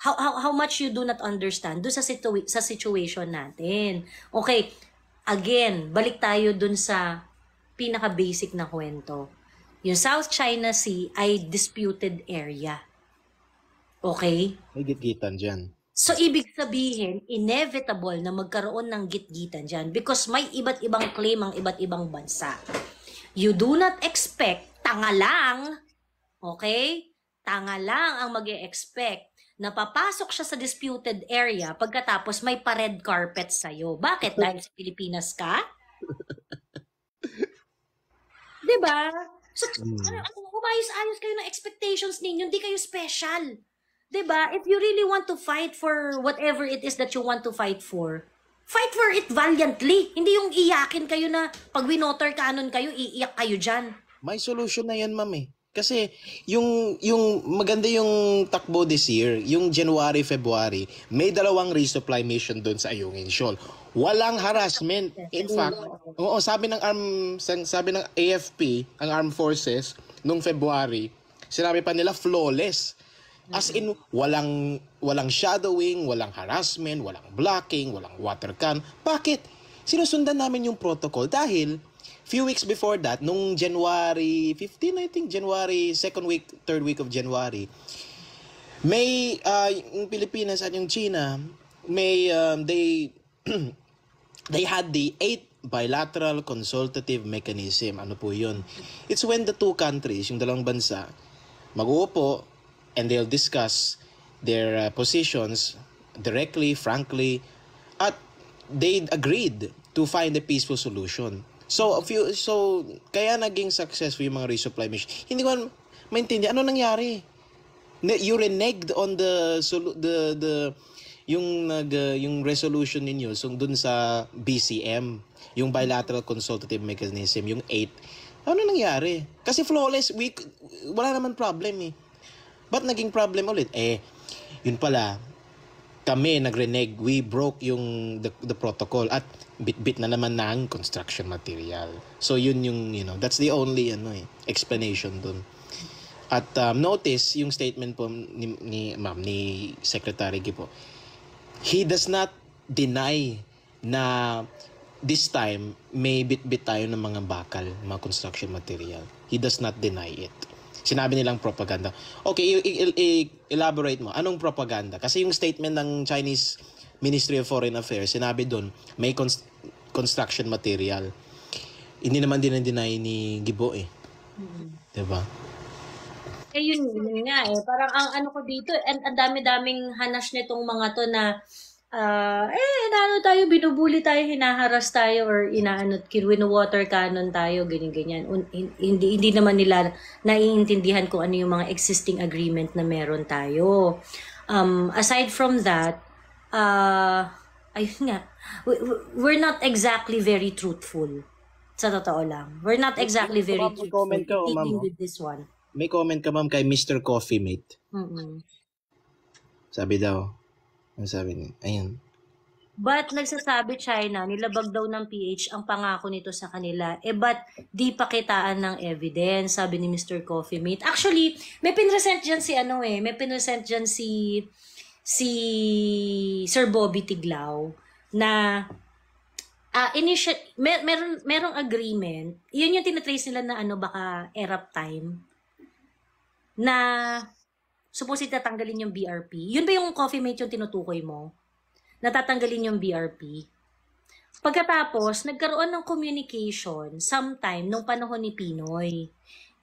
How much you do not understand do sa situation natin. Okay, again, balik tayo dun sa pinaka-basic na kwento. Yung South China Sea ay disputed area. Okay? May gitgitan dyan. So, ibig sabihin, inevitable na magkaroon ng gitgitan dyan because may iba't ibang claim ang iba't ibang bansa. You do not expect, tanga lang, okay? Tanga lang ang mag-e-expect na papasok siya sa disputed area pagkatapos may pa-red carpet sa'yo. Bakit? Dahil sa Pilipinas ka? Diba? So, umayos-ayos kayo ng expectations ninyo, hindi kayo special. Diba? If you really want to fight for whatever it is that you want to fight for it valiantly. Hindi yung iyakin kayo na pag winoter cannon kayo, iiyak kayo dyan. May solution na yan, ma'am eh. Kasi yung maganda yung takbo this year, yung January, February, may 2 resupply mission doon sa Ayungin Shoal. Walang harassment. In fact, sabi ng AFP, ang Armed Forces, nung February, sinabi pa nila flawless. As in, walang shadowing, walang harassment, walang blocking, walang water can. Bakit? Sinusundan namin yung protocol dahil few weeks before that, nung January 15, I think, January, 2nd week, 3rd week of January, may, yung Pilipinas at yung China, may, they had the 8th bilateral consultative mechanism. Ano po yun? It's when the two countries, yung dalawang bansa, mag-uupo, and they'll discuss their positions directly, frankly, at they agreed to find a peaceful solution. So kaya naging successful yung mga resupply mission. Hindi ko maintindihan ano nangyari. You reneged on yung resolution ninyo dun sa BCM, yung bilateral consultative mechanism, yung 8. Ano nangyari? Kasi flawless, wala naman problem eh. Ba't naging problem ulit? Yun pala, kami nagreneg, we broke yung the protocol at bit-bit na naman ng construction material. So yun yung, that's the only explanation dun. At notice yung statement po ni Secretary Gibo. He does not deny na this time may bit-bit tayo ng mga bakal, mga construction material. He does not deny it. Sinabi nilang propaganda. Okay, elaborate mo. Anong propaganda? Kasi yung statement ng Chinese Ministry of Foreign Affairs, sinabi doon, may construction material. Hindi naman din na-deny ni Gibo eh. Diba? Yun nga eh. Parang ang ko dito, ang dami-daming hanas nitong mga to na tayo, binubuli tayo, hinaharas tayo, or wino-water cannon tayo, ganyan-ganyan. Hindi naman nila naiintindihan kung ano yung mga existing agreement na meron tayo. Aside from that, ayun nga, we're not exactly very truthful. Sa totoo lang. We're not exactly very truthful dealing with this one. May comment ka, ma'am, kay Mr. Coffee Mate. Sabi daw, ano sabi niya? Ayun. But nagsasabi China, nilabag daw ng PH ang pangako nito sa kanila. But di pakitaan ng evidence, sabi ni Mr. Coffee Mate. Actually, may pinresent dyan si Sir Bobby Tiglao na merong agreement. Yun yung tinatrace nila na baka erap time na supposedly tatanggalin yung BRP. Yun ba yung Coffee Mate yung tinutukoy mo? Natatanggalin yung BRP. Pagkatapos, nagkaroon ng communication sometime nung panahon ni Pinoy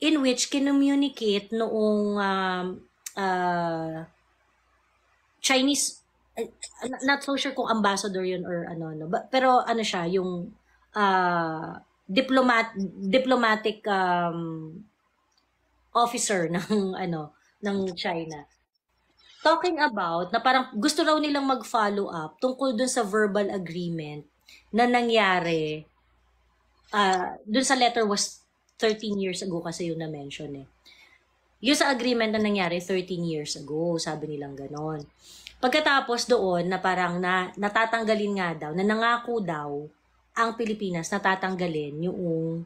in which kinommunicate noong Chinese, not so sure kung ambassador yun or pero siya, yung diplomatic officer ng China. Talking about na parang gusto raw nilang mag-follow up tungkol dun sa verbal agreement na nangyari dun sa letter was 13 years ago kasi yun na-mention Yung sa agreement na nangyari 13 years ago, sabi nilang ganon. Pagkatapos doon na parang natatanggalin nga daw, na nangako daw ang Pilipinas natatanggalin yung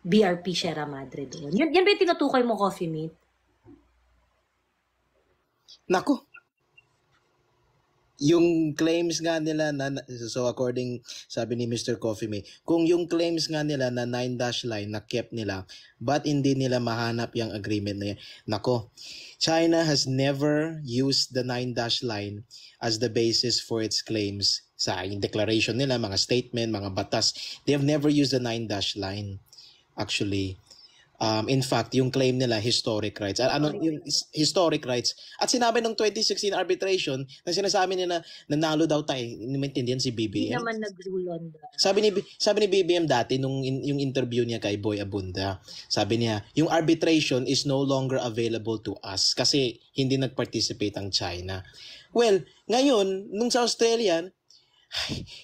BRP Sierra Madre doon. Yan ba yung tinutukoy mo, Coffee Mate? Nako. Yung claims nga nila so according sabi ni Mr. Coffee Mate, kung yung claims nga nila na 9-dash line na kept nila, but hindi nila mahanap yung agreement na yan. Nako. China has never used the 9-dash line as the basis for its claims sa declaration nila, mga statement, mga batas. They have never used the 9-dash line. Actually, in fact, yung claim nila, historic rights. Yung historic rights. At sinabi ng 2016 arbitration, na sinasabi nila, nanalo daw tayo. Maintindihan si BBM. Hindi naman nag-rule on that. Sabi ni BBM dati, nung yung interview niya kay Boy Abunda, sabi niya, yung arbitration is no longer available to us kasi hindi nag-participate ang China. Well, ngayon, nung sa Australian,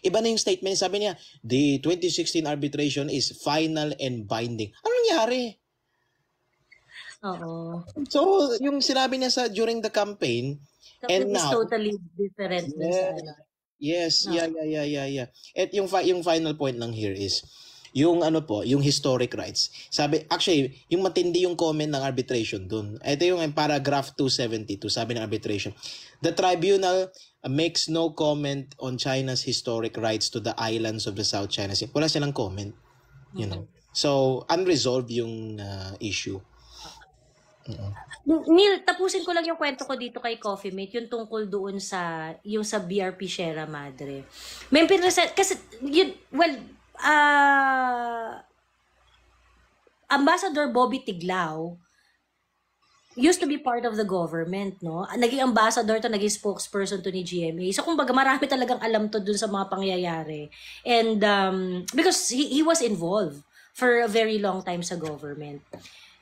iba na yung statement. Sabi niya, the 2016 arbitration is final and binding. Ano nangyari? Oo. So, yung sinabi niya during the campaign, and now, totally different. Yes, yeah. At yung final point lang here is, yung yung historic rights. Sabi, actually, yung matindi yung comment ng arbitration dun. Ito yung paragraph 272, sabi ng arbitration. The tribunal makes no comment on China's historic rights to the islands of the South China Sea. Wala silang comment. You know. So, unresolved yung issue. Neil, tapusin ko lang yung kwento ko dito kay Coffee Mate, yung tungkol doon sa BRP Sierra Madre. May pinresent, kasi, Ambassador Bobby Tiglao used to be part of the government, no? Naging ambassador to, naging spokesperson to ni GMA. So, kumbaga, marami talagang alam to dun sa mga pangyayari. And, because he was involved for a very long time sa government.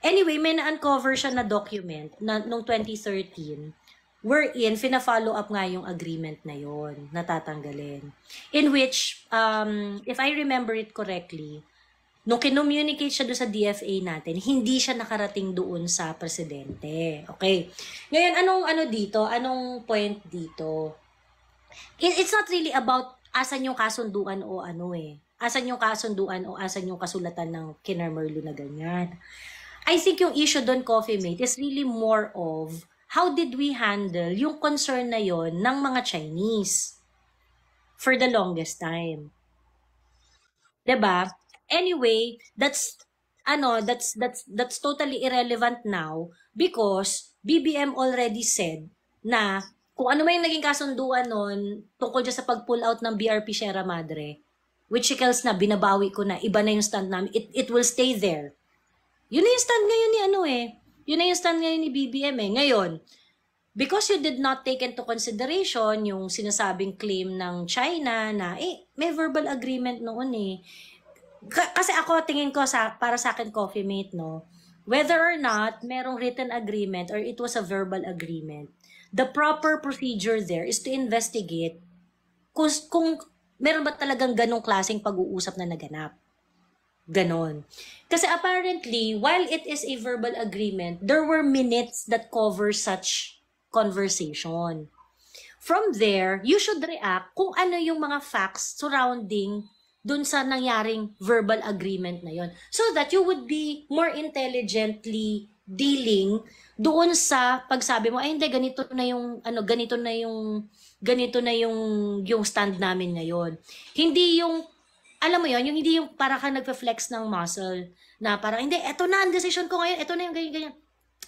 Anyway, may na-uncover siya na document noong 2013 wherein fina-follow up nga yung agreement na yon, natatanggalin. In which, if I remember it correctly, nung kinommunicate siya doon sa DFA natin, hindi siya nakarating doon sa presidente. Okay. Ngayon, anong point dito? It's not really about asan yung kasunduan o asan yung kasunduan o asan yung kasulatan ng Kinarmerlo na ganyan. I think yung issue doon, Coffee Mate, is really more of how did we handle yung concern na yon ng mga Chinese for the longest time. 'Di ba? Anyway, that's totally irrelevant now because BBM already said na kung ano may naging kasunduan nun tungkol dyan sa pag-pull out ng BRP Sierra Madre, which sickles na, binabawi ko na, iba na yung stand namin, it will stay there. Yun na yung stand ngayon ni Yun na yung stand ngayon ni BBM Ngayon, because you did not take into consideration yung sinasabing claim ng China na, may verbal agreement noon Kasi ako, tingin ko, para sa akin, Coffee Mate, no? Whether or not merong written agreement or it was a verbal agreement, the proper procedure there is to investigate kung meron ba talagang ganong klaseng pag-uusap na naganap. Ganon. Kasi apparently, while it is a verbal agreement, there were minutes that cover such conversation. from there, you should react kung ano yung mga facts surrounding dun sa nangyaring verbal agreement na yon, so that you would be more intelligently dealing doon sa pagsabi mo, ay hindi, ganito na yung yung stand namin ngayon. Hindi yung, alam mo yon, yung hindi yung para ka nagpa-flex ng muscle na parang, hindi, eto na ang decision ko ngayon, eto na yung ganyan.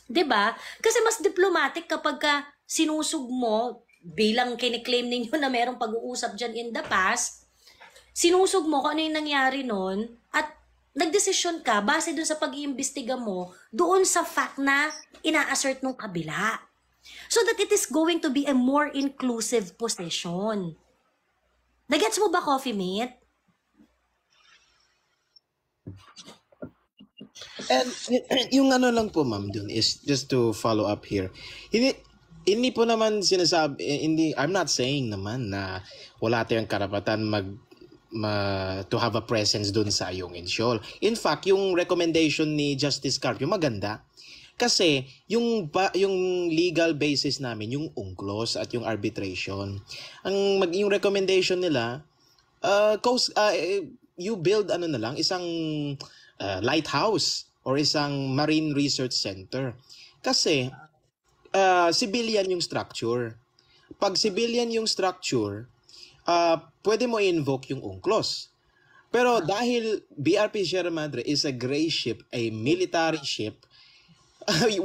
'Di ba? Kasi mas diplomatic kapag ka sinusog mo, bilang kiniklaim ninyo na merong pag-uusap dyan in the past, sinusog mo kung ano yung nangyari nun, at nagdesisyon ka base doon sa pag-iimbestiga mo doon sa fact na ina-assert ng kabila. So that it is going to be a more inclusive position. Nagets mo ba, Coffee Mate? And yung ano lang po, ma'am, dun is just to follow up here. Hindi po naman sinasabi, I'm not saying naman na wala tayong karapatan to have a presence dun sa yung Ensol. In fact, yung recommendation ni Justice Carpio maganda. Kasi yung legal basis namin, yung UNCLOS at yung arbitration, yung recommendation nila, you build isang lighthouse or isang marine research center. Kasi civilian yung structure. Pag civilian yung structure, pwede mo i-invoke yung UNCLOS. Pero dahil BRP Sierra Madre is a gray ship, a military ship, the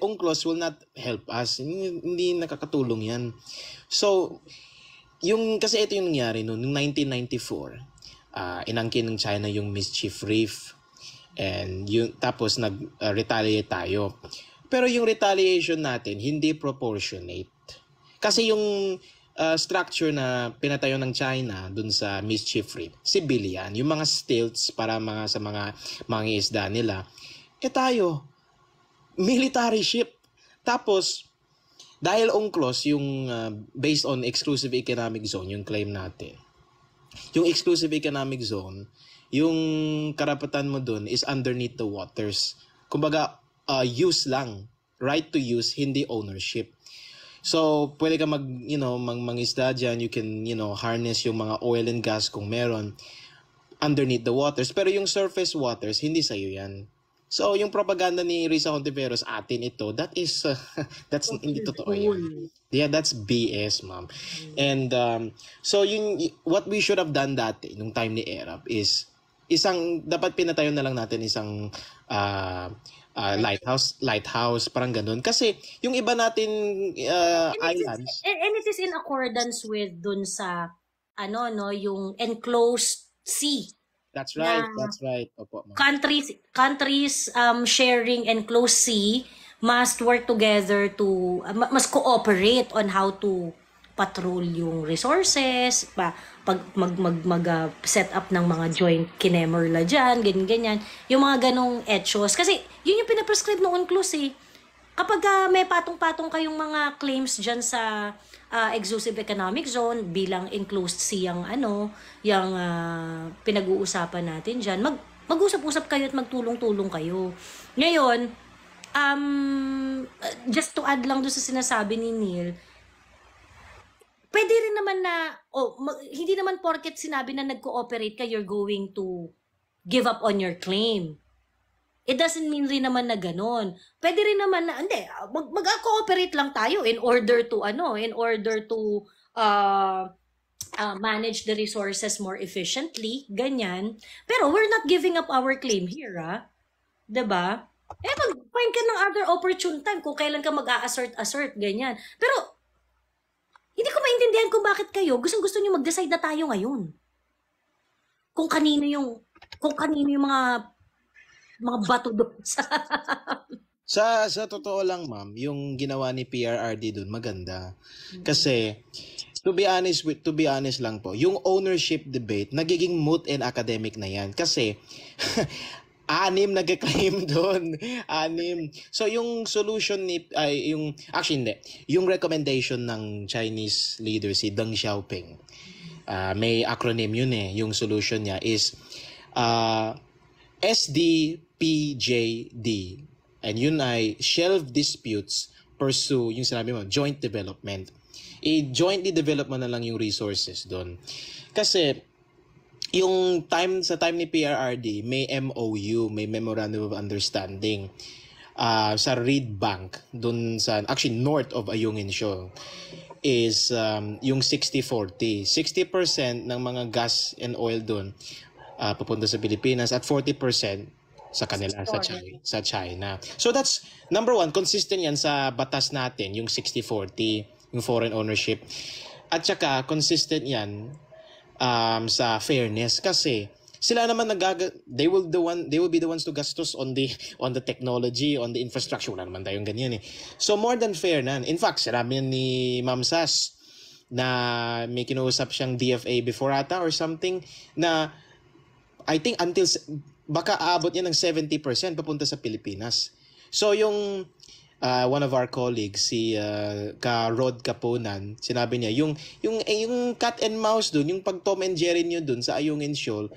UNCLOS will not help us. Hindi nakakatulong yan. So, kasi ito yung nangyari noong 1994. Inangkin ng China yung Mischief Reef. And tapos nag-retaliate tayo. Pero yung retaliation natin, hindi proportionate. Kasi yung structure na pinatayo ng China dun sa Mischief Reef, civilian, yung mga stilts para sa mga isda nila, tayo, military ship. Tapos, dahil UNCLOS, yung based on exclusive economic zone, yung claim natin, yung exclusive economic zone, yung karapatan mo dun is underneath the waters. Kumbaga, use lang. Right to use, hindi ownership. So, pwede ka mangisda dyan. You can, harness yung mga oil and gas kung meron underneath the waters. Pero yung surface waters, hindi sa'yo yan. So, yung propaganda ni Risa Hontiveros, atin ito, that's hindi totoo yan. Yeah, that's BS, ma'am. And, so, what we should have done dati, nung time ni ERAP, is, dapat pinatayo na lang natin isang, lighthouse, parang ganun. Kasi, yung iba natin, islands. And it is in accordance with dun sa, yung enclosed sea. That's right. Opo, countries sharing enclosed sea must work together to must cooperate on how to patrol yung resources, set up ng mga joint kinemerla dyan, ganyan. Yung mga ganong etos. Kasi yun yung pinaprescribe ng UNCLOS eh. Kapag may patong-patong kayong mga claims dyan sa exclusive economic zone bilang enclosed sea yung pinag-uusapan natin dyan, mag-usap-usap kayo at magtulong-tulong kayo. Ngayon, just to add lang doon sa sinasabi ni Neil, pwede rin naman na, hindi naman porket sinabi na nag-cooperate ka, you're going to give up on your claim. It doesn't mean rin naman na ganun. Pwede rin naman na, hindi, mag-cooperate lang tayo in order to manage the resources more efficiently, ganyan. Pero we're not giving up our claim here, diba? Mag-find ka ng other opportune time kung kailan ka mag-a-assert, ganyan. Pero, hindi ko maintindihan kung bakit kayo gusto nyo mag-decide na tayo ngayon. Kung kanino yung mga bato doon sa totoo lang, ma'am, yung ginawa ni PRRD doon maganda. Kasi to be honest lang po, yung ownership debate nagiging moot and academic na yan kasi 6 nag-claim doon. 6. So yung solution yung recommendation ng Chinese leader si Deng Xiaoping. May acronym yun eh. Yung solution niya is SDPJD. And yun ay shelve disputes pursue yung sinabi mo, joint development. I-jointly develop mo na lang yung resources doon. Kasi, yung sa time ni PRRD, may MOU, may Memorandum of Understanding sa Reed Bank, doon sa, actually, north of Ayungin Shoal, is yung 60-40. 60% ng mga gas and oil doon papunta sa Pilipinas at 40% sa kanila, sa China. So that's, number one, consistent yan sa batas natin, yung 60-40, yung foreign ownership. At saka, consistent yan sa fairness kasi sila naman they will be the ones to gastos on the technology, on the infrastructure. Wala naman tayong ganyan eh. So more than fair na. In fact, sinabi ni Ma'am Sas na may kinuusap siyang DFA before ata or something na I think until baka aabot niya ng 70% papunta sa Pilipinas. So yung one of our colleagues, si Rod Kapunan, sinabi niya, yung cat and mouse dun, yung pag Tom and Jerry nyo dun sa Ayungin Shoal,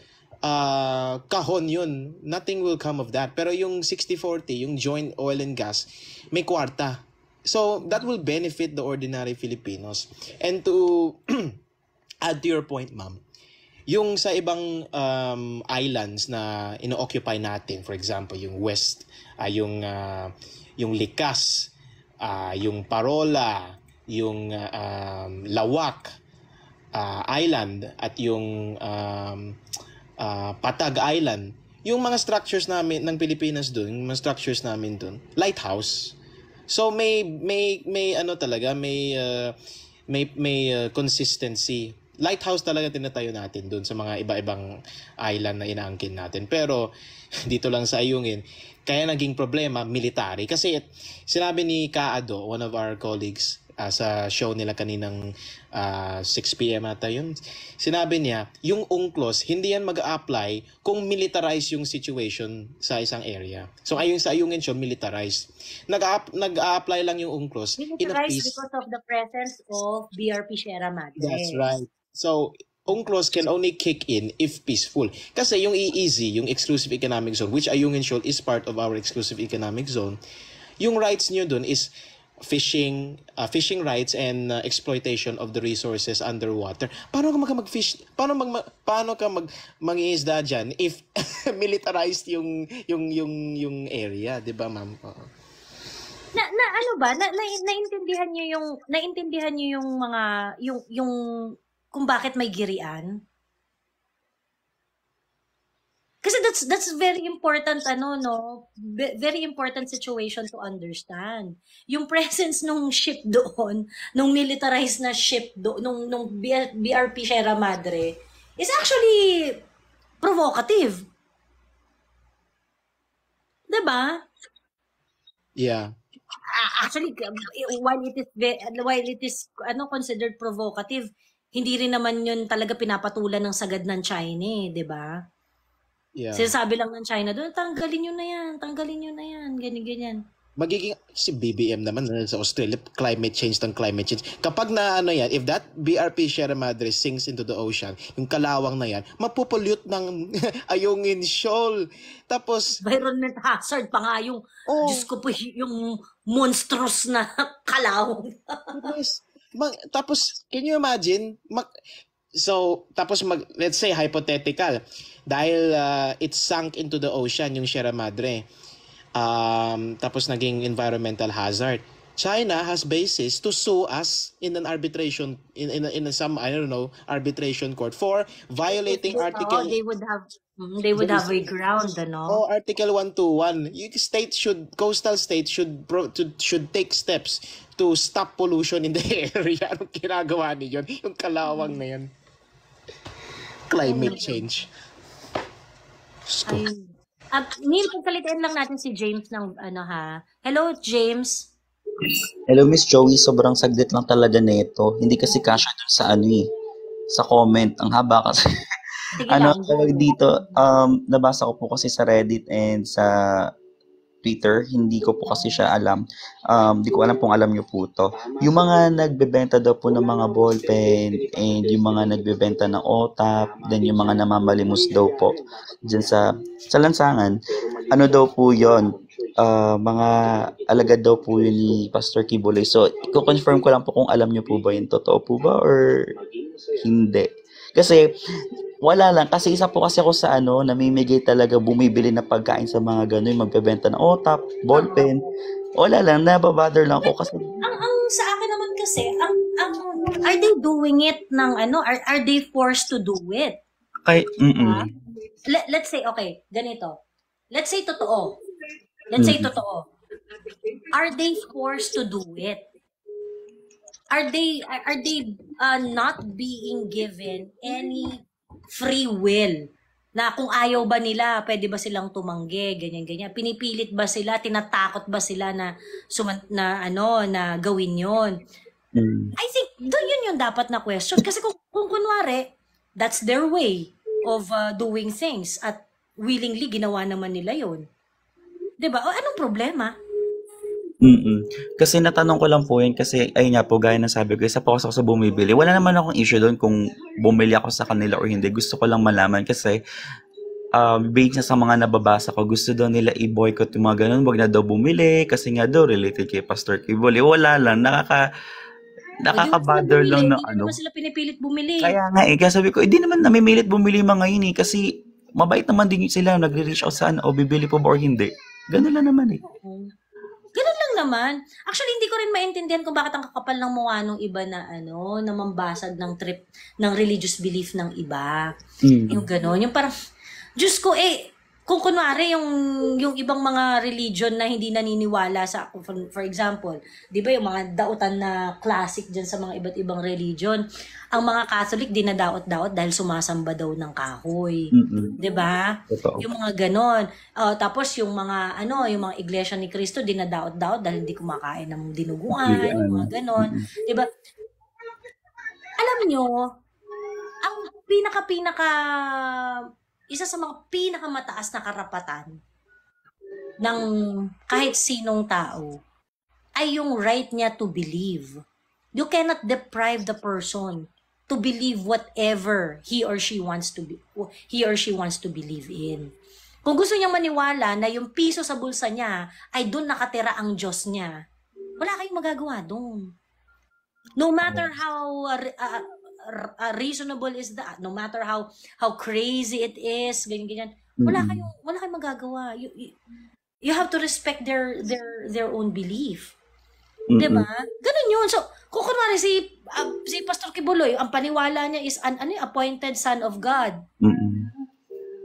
kahon yun. Nothing will come of that. Pero yung 60-40, yung joint oil and gas, may kwarta. So that will benefit the ordinary Filipinos. And to add to your point, ma'am, yung sa ibang islands na ino-occupy natin, for example, yung West, yung Likas, yung Parola, yung Lawak Island, at yung Patag Island, yung mga structures namin ng Pilipinas doon, yung mga structures namin doon, lighthouse. So may ano talaga, may consistency. Lighthouse talaga tinatayo natin doon sa mga iba-ibang island na inaangkin natin. Pero dito lang sa Ayungin, kaya naging problema, military. Kasi sinabi ni Kaado, one of our colleagues, sa show nila kaninang 6 p.m. ata yun, sinabi niya, yung UNCLOS, hindi yan mag-a-apply kung militarize yung situation sa isang area. So ayun sa Ayungin show, militarized. Nag-a-apply lang yung UNCLOS in a peace. Because of the presence of BRP Sierra Madre. That's right. So, UNCLOS can only kick in if peaceful. Kasi yung EEZ, yung Exclusive Economic Zone, which Ayungin Shoal is part of our Exclusive Economic Zone, yung rights nyo dun is fishing rights and exploitation of the resources underwater. Paano ka mag-fish? Paano ka mag-iisda diyan if militarized yung area, 'di ba, ma'am? Na ano ba? Naintindihan niyo yung mga yung kung bakit may girian? Kasi that's very important very important situation to understand. Yung presence nung ship doon, nung militarized na ship nung BRP Sierra Madre is actually provocative. 'Di ba? Yeah. Actually, while it is considered provocative, hindi rin naman yun talaga pinapatulan ng sagad ng China, 'di ba? Yeah. Sinasabi lang ng China doon, tanggalin nyo na yan, ganyan. Magiging si BBM naman sa Australia, climate change. Kapag na yan, if that BRP Sierra Madre sinks into the ocean, yung kalawang na yan, mapopollute ng Ayungin Shoal. Tapos environment hazard pa nga yung, Diyos ko po, yung monstrous na kalawang. Tapos, can you imagine? Let's say hypothetical, dahil it sank into the ocean yung Sierra Madre, tapos naging environmental hazard, China has basis to sue us in an arbitration in some arbitration court for violating article. They would have a ground, Article 121. Coastal state should take steps to stop pollution in the area. Anong ginagawa niyo? Yung kalawang na yan. Climate change. Neil, pagkalitain lang natin si James ng Hello, James. Hello, Miss Joey. Sobrang saglit lang talaga nito. Hindi kasi kasya dun sa sa comment. Ang haba kasi. Dito, nabasa ko po kasi sa Reddit and sa Twitter, hindi ko po kasi siya alam. Hindi ko alam kung alam niyo po to. Yung mga nagbebenta daw po ng mga ballpen and yung mga nagbebenta ng OTAP, then yung mga namamalimos daw po dyan sa lansangan, ano daw po yon? mga alagad daw po yun ni Pastor Kibuloy. So, i-confirm ko lang po kung alam niyo po ba yun. Totoo po ba or hindi? Kasi, wala lang. Kasi isa po kasi ako sa namimigay talaga, bumibili na pagkain sa mga gano'n, magbebenta ng otap, ballpen. Wala lang, nababother lang ako kasi... Ang sa akin naman kasi, are they doing it ng are they forced to do it? Let's say, okay, ganito. Let's say totoo. Are they forced to do it? Are they not being given any free will na kung ayaw ba nila, pwede ba silang tumanggi, ganyan. Pinipilit ba sila, tinatakot ba sila na gawin 'yon? I think yun yung dapat na question kasi kung kunwari that's their way of doing things at willingly ginawa naman nila 'yon. 'Di ba? O anong problema? Kasi natanong ko lang po yun kasi ayun nga po, gaya ng sabi ko, isa po ako sa bumibili. Wala naman akong issue doon kung bumili ako sa kanila or hindi. Gusto ko lang malaman kasi based na sa mga nababasa ko, gusto daw nila i-boycott yung mga ganun. Wag na daw bumili kasi nga daw related kay Pastor Kibuloy. Wala lang, nakaka-bother lang na Hindi naman sila pinipilit bumili. Kaya nga kaya sabi ko, hindi naman namimilit bumili mga yun kasi mabait naman din sila, nagre-reach out saan o bibili po ba or hindi. Ganun lang naman Ganun lang naman. Actually, hindi ko rin maintindihan kung bakit ang kakapal ng mukha nung iba na na mambasag ng trip ng religious belief ng iba. Yung gano'n. Yung parang, Diyos ko, kung kunwari yung ibang mga religion na hindi naniniwala sa, for example, di ba yung mga dautan na classic dyan sa mga iba't ibang religion, ang mga Catholic dinadaot-daot dahil sumasamba daw ng kahoy. Di ba? Yung mga ganon. Tapos yung mga, yung mga iglesia ni Cristo dinadaot-daot dahil hindi kumakain ng dinuguan, yung mga ganon. Di ba? Alam nyo, ang isa sa mga pinakamataas na karapatan ng kahit sinong tao ay yung right niya to believe. You cannot deprive the person to believe whatever he or she wants to believe in. Kung gusto niyang maniwala na yung piso sa bulsa niya ay doon nakatira ang Diyos niya, wala kayong magagawa doon. No matter how reasonable is that, no matter how crazy it is, ganyan, wala kayong magagawa. You have to respect their own belief. Diba? Ganun yun. So, kung kunwari si Pastor Kibuloy, ang paniwala niya is appointed son of God.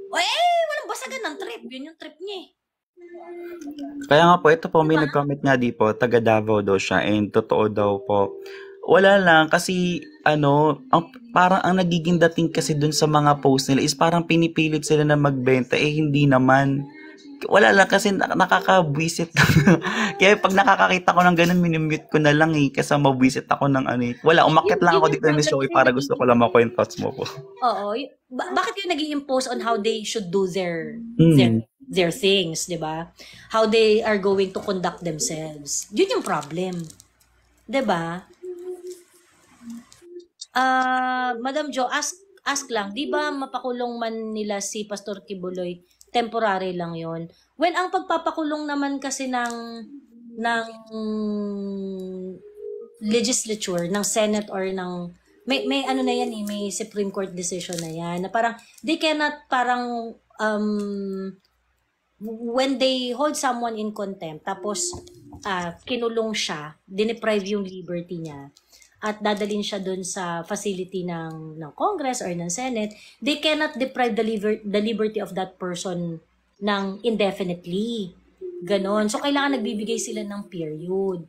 Walang basagan ng trip. Yun yung trip niya. Kaya nga po, ito po, may nag-comment nga di po, taga Davao daw siya, and totoo daw po. Wala lang, kasi parang ang nagiging dating kasi dun sa mga post nila is parang pinipilit sila na magbenta, hindi naman. Wala lang kasi nakakabwisit. Kaya pag nakakakita ko ng ganun, minimute ko na lang kasi mabwisit ako ng Wala, umakyat lang ako dito ni Showy para gusto ko lang makuha yung thoughts mo po. Oo. Bakit yung nag-i-impose on how they should do their things, di ba? How they are going to conduct themselves. Yun yung problem. Di ba? Madam Jo, ask lang, di ba mapakulong man nila si Pastor Kibuloy, temporary lang yon? Well, ang pagpapakulong naman kasi ng legislature, ng Senate or ng may na yan may Supreme Court decision na yan na parang they cannot when they hold someone in contempt tapos kinulong siya, dineprive yung liberty niya at dadalhin siya dun sa facility ng Congress or ng Senate, they cannot deprive the liberty of that person ng indefinitely. Ganon. So, kailangan nagbibigay sila ng period.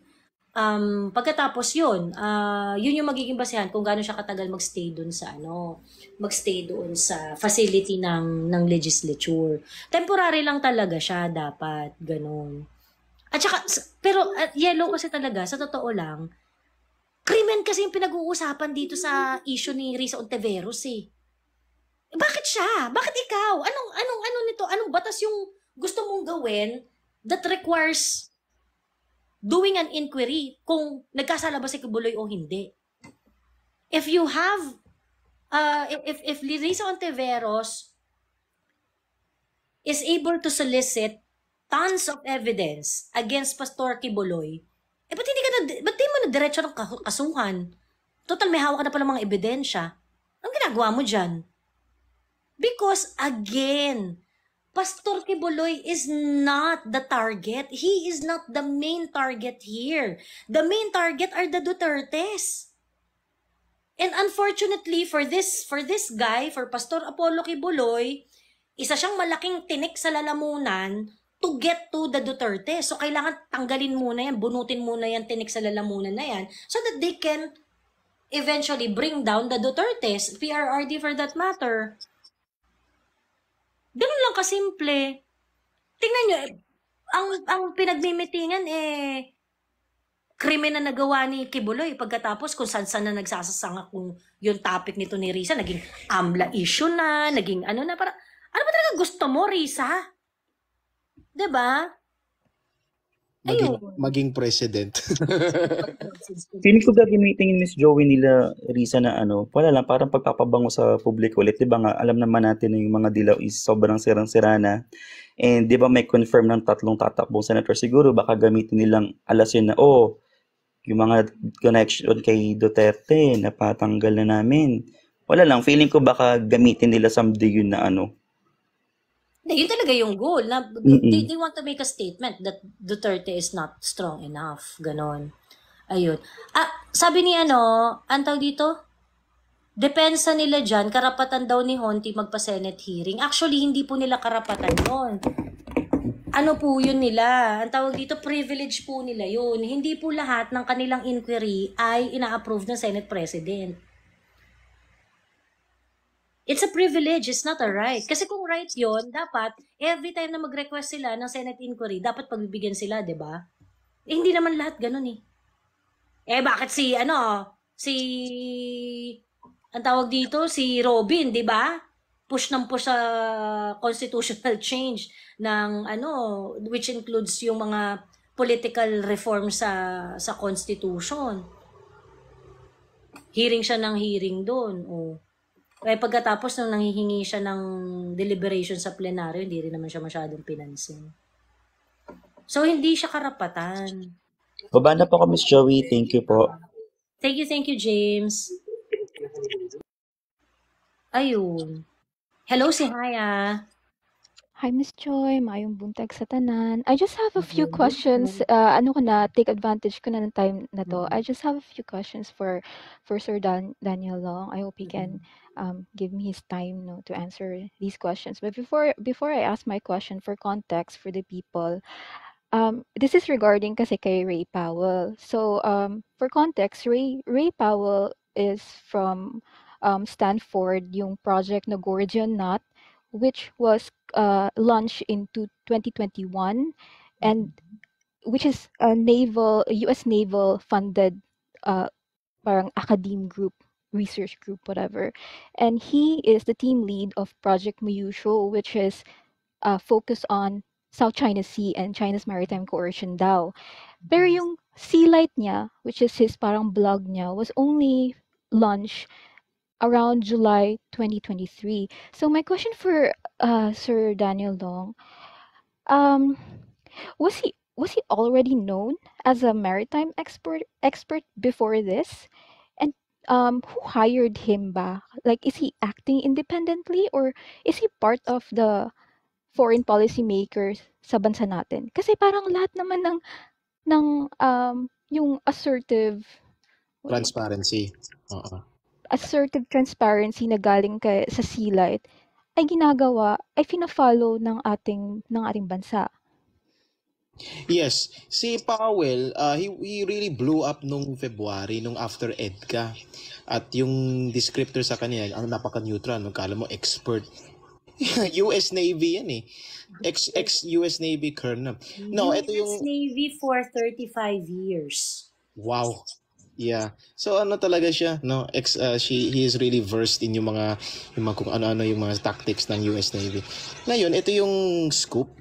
Pagkatapos yun yung magiging basehan kung gaano siya katagal magstay doon sa facility ng legislature. Temporary lang talaga siya dapat, ganon. At saka, pero yellow kasi talaga, sa totoo lang, krimen kasi yung pinag-uusapan dito sa issue ni Risa Ontiveros Bakit siya? Bakit ikaw? Anong nito? Anong batas yung gusto mong gawin that requires doing an inquiry kung nagkasala ba si Kibuloy o hindi? If you have if Risa Ontiveros is able to solicit tons of evidence against Pastor Kibuloy, ba't di mo na diretso ng kasuhan? Total, may hawak ka na pala mga ebidensya. Anong ginagawa mo dyan? Because, again, Pastor Kibuloy is not the target. He is not the main target here. The main target are the Dutertes. And unfortunately, for this guy, for Pastor Apollo Kibuloy, isa siyang malaking tinik sa lalamunan to get to the Duterte. So, kailangan tanggalin muna yan, bunutin muna yan, tinik sa lalamunan na yan, so that they can eventually bring down the Dutertes, PRRD for that matter. Ganun lang kasimple. Tingnan nyo, ang pinagmimitingan krimen na nagawa ni Kibuloy pagkatapos kung saan na nagsasasanga kung yung topic nito ni Risa, naging AMLA issue na, naging ano na, para ano ba talaga gusto mo, Risa? Diba? Maging president. Feeling ko gagamitin yung Miss Joey nila, Risa, na wala lang, parang pagpapabango sa publiko ulit. Diba nga, alam naman natin na yung mga dilaw is sobrang sirang-sira na. And diba may confirm ng 3 tatakbong senator, siguro baka gamitin nilang alas yun na, yung mga connection kay Duterte, napatanggal na namin. Wala lang, feeling ko baka gamitin nila someday yun na Yun talaga yung goal. Na, they want to make a statement that Duterte is not strong enough. Ganon. Ayun. Sabi ni antaw dito? Depensa nila dyan, karapatan daw ni Honti magpa-Senate hearing. Actually, hindi po nila karapatan yun. Ano po yun nila? Ang tawag dito, privilege po nila yun. Hindi po lahat ng kanilang inquiry ay ina-approve ng Senate President. It's a privilege, it's not a right. Kasi kung right yon, dapat every time na mag-request sila ng Senate inquiry, dapat pagbibigyan sila, 'di ba? Hindi naman lahat ganoon bakit ang tawag dito, si Robin, 'di ba? Push sa constitutional change ng which includes yung mga political reform sa constitution. Hearing siya ng hearing doon. Kaya pagkatapos nung nanghihingi siya ng deliberation sa plenaryo, hindi rin naman siya masyadong pinansin. So, hindi siya karapatan. Baba na po ako, Miss Joey. Thank you po. Thank you, James. Ayun. Hello, si Haya. Hi, Miss Joy. Maayong buntag sa tanan. I just have a few questions. Take advantage ko na ng time na to. I just have a few questions for Sir Daniel Long. I hope he can give me his time to answer these questions. But before I ask my question, for context for the people, this is regarding kasi kay Ray Powell. So, for context, Ray Powell is from Stanford, yung project na Gordian Knot, which was launched into 2021, and which is a U.S. naval funded parang academe group, research group, whatever. And he is the team lead of Project Muyusho, which is focused on South China Sea and China's maritime coercion daw. Pero yung Sea Light niya, which is his parang blog niya, was only launched around July 2023. So my question for Sir Daniel Long, was he already known as a maritime expert before this? And who hired him ba? Like, is he acting independently or is he part of the foreign policy makers sa bansa natin? Kasi parang lahat naman ng yung assertive transparency. Assertive transparency na galing sa Sea Light ay fina-follow ng ating bansa. Yes, si Powell, he really blew up nung February, nung after EDCA. At yung descriptor sa kanya, napaka-neutral, kala mo expert. US Navy yan ex-US Navy colonel. No, ito yung US Navy for 35 years. Wow. Yeah. So talaga siya, no? He is really versed in yung mga kung ano-ano yung mga tactics ng US Navy. Ngayon, ito yung scoop.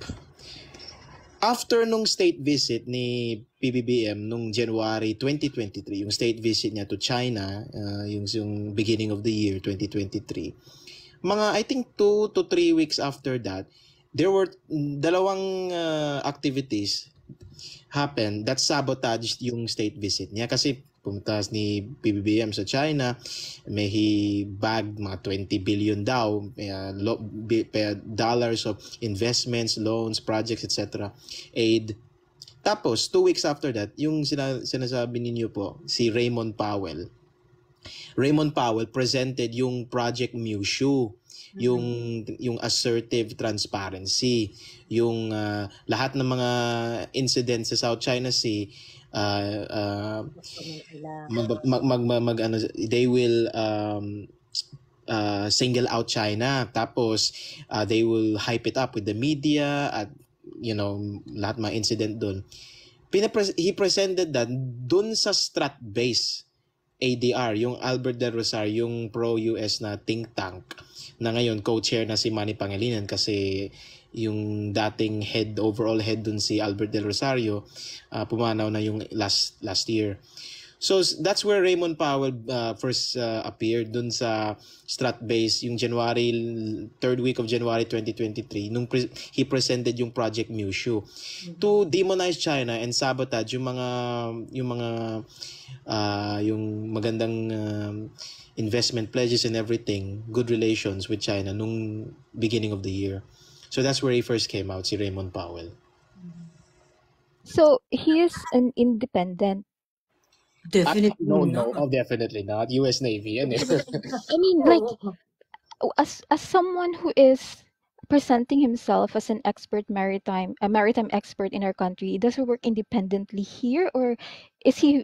After nung state visit ni PBBM nung January 2023, yung state visit niya to China, yung beginning of the year 2023. Mga I think 2 to 3 weeks after that, there were dalawang activities happened that sabotaged yung state visit niya kasi pumunta ni BBM sa China, may he bagged mga 20 billion daw dollars of investments, loans, projects, etc. aid. Tapos 2 weeks after that, yung sinasabi ninyo po, si Raymond Powell presented yung Project Mushu, yung assertive transparency, yung lahat ng mga incidents sa South China Sea, they will single out China, tapos they will hype it up with the media at lahat mga incident doon. He presented that doon sa Strat-based ADR, yung Albert Del Rosario, yung pro-US na think tank, na ngayon co-chair na si Manny Pangilinan kasi yung dating overall head dun si Albert Del Rosario, pumanaw na yung last year. So that's where Raymond Powell first appeared dun sa Strat-based, yung third week of January 2023, nung he presented yung Project Mushu to demonize China and sabotage yung magandang investment pledges and everything, good relations with China nung beginning of the year. So that's where he first came out, si Raymond Powell. So he is an independent. Definitely no, definitely not. U.S. Navy. I mean, like, as someone who is presenting himself as an expert maritime expert in our country, does he work independently here, or is he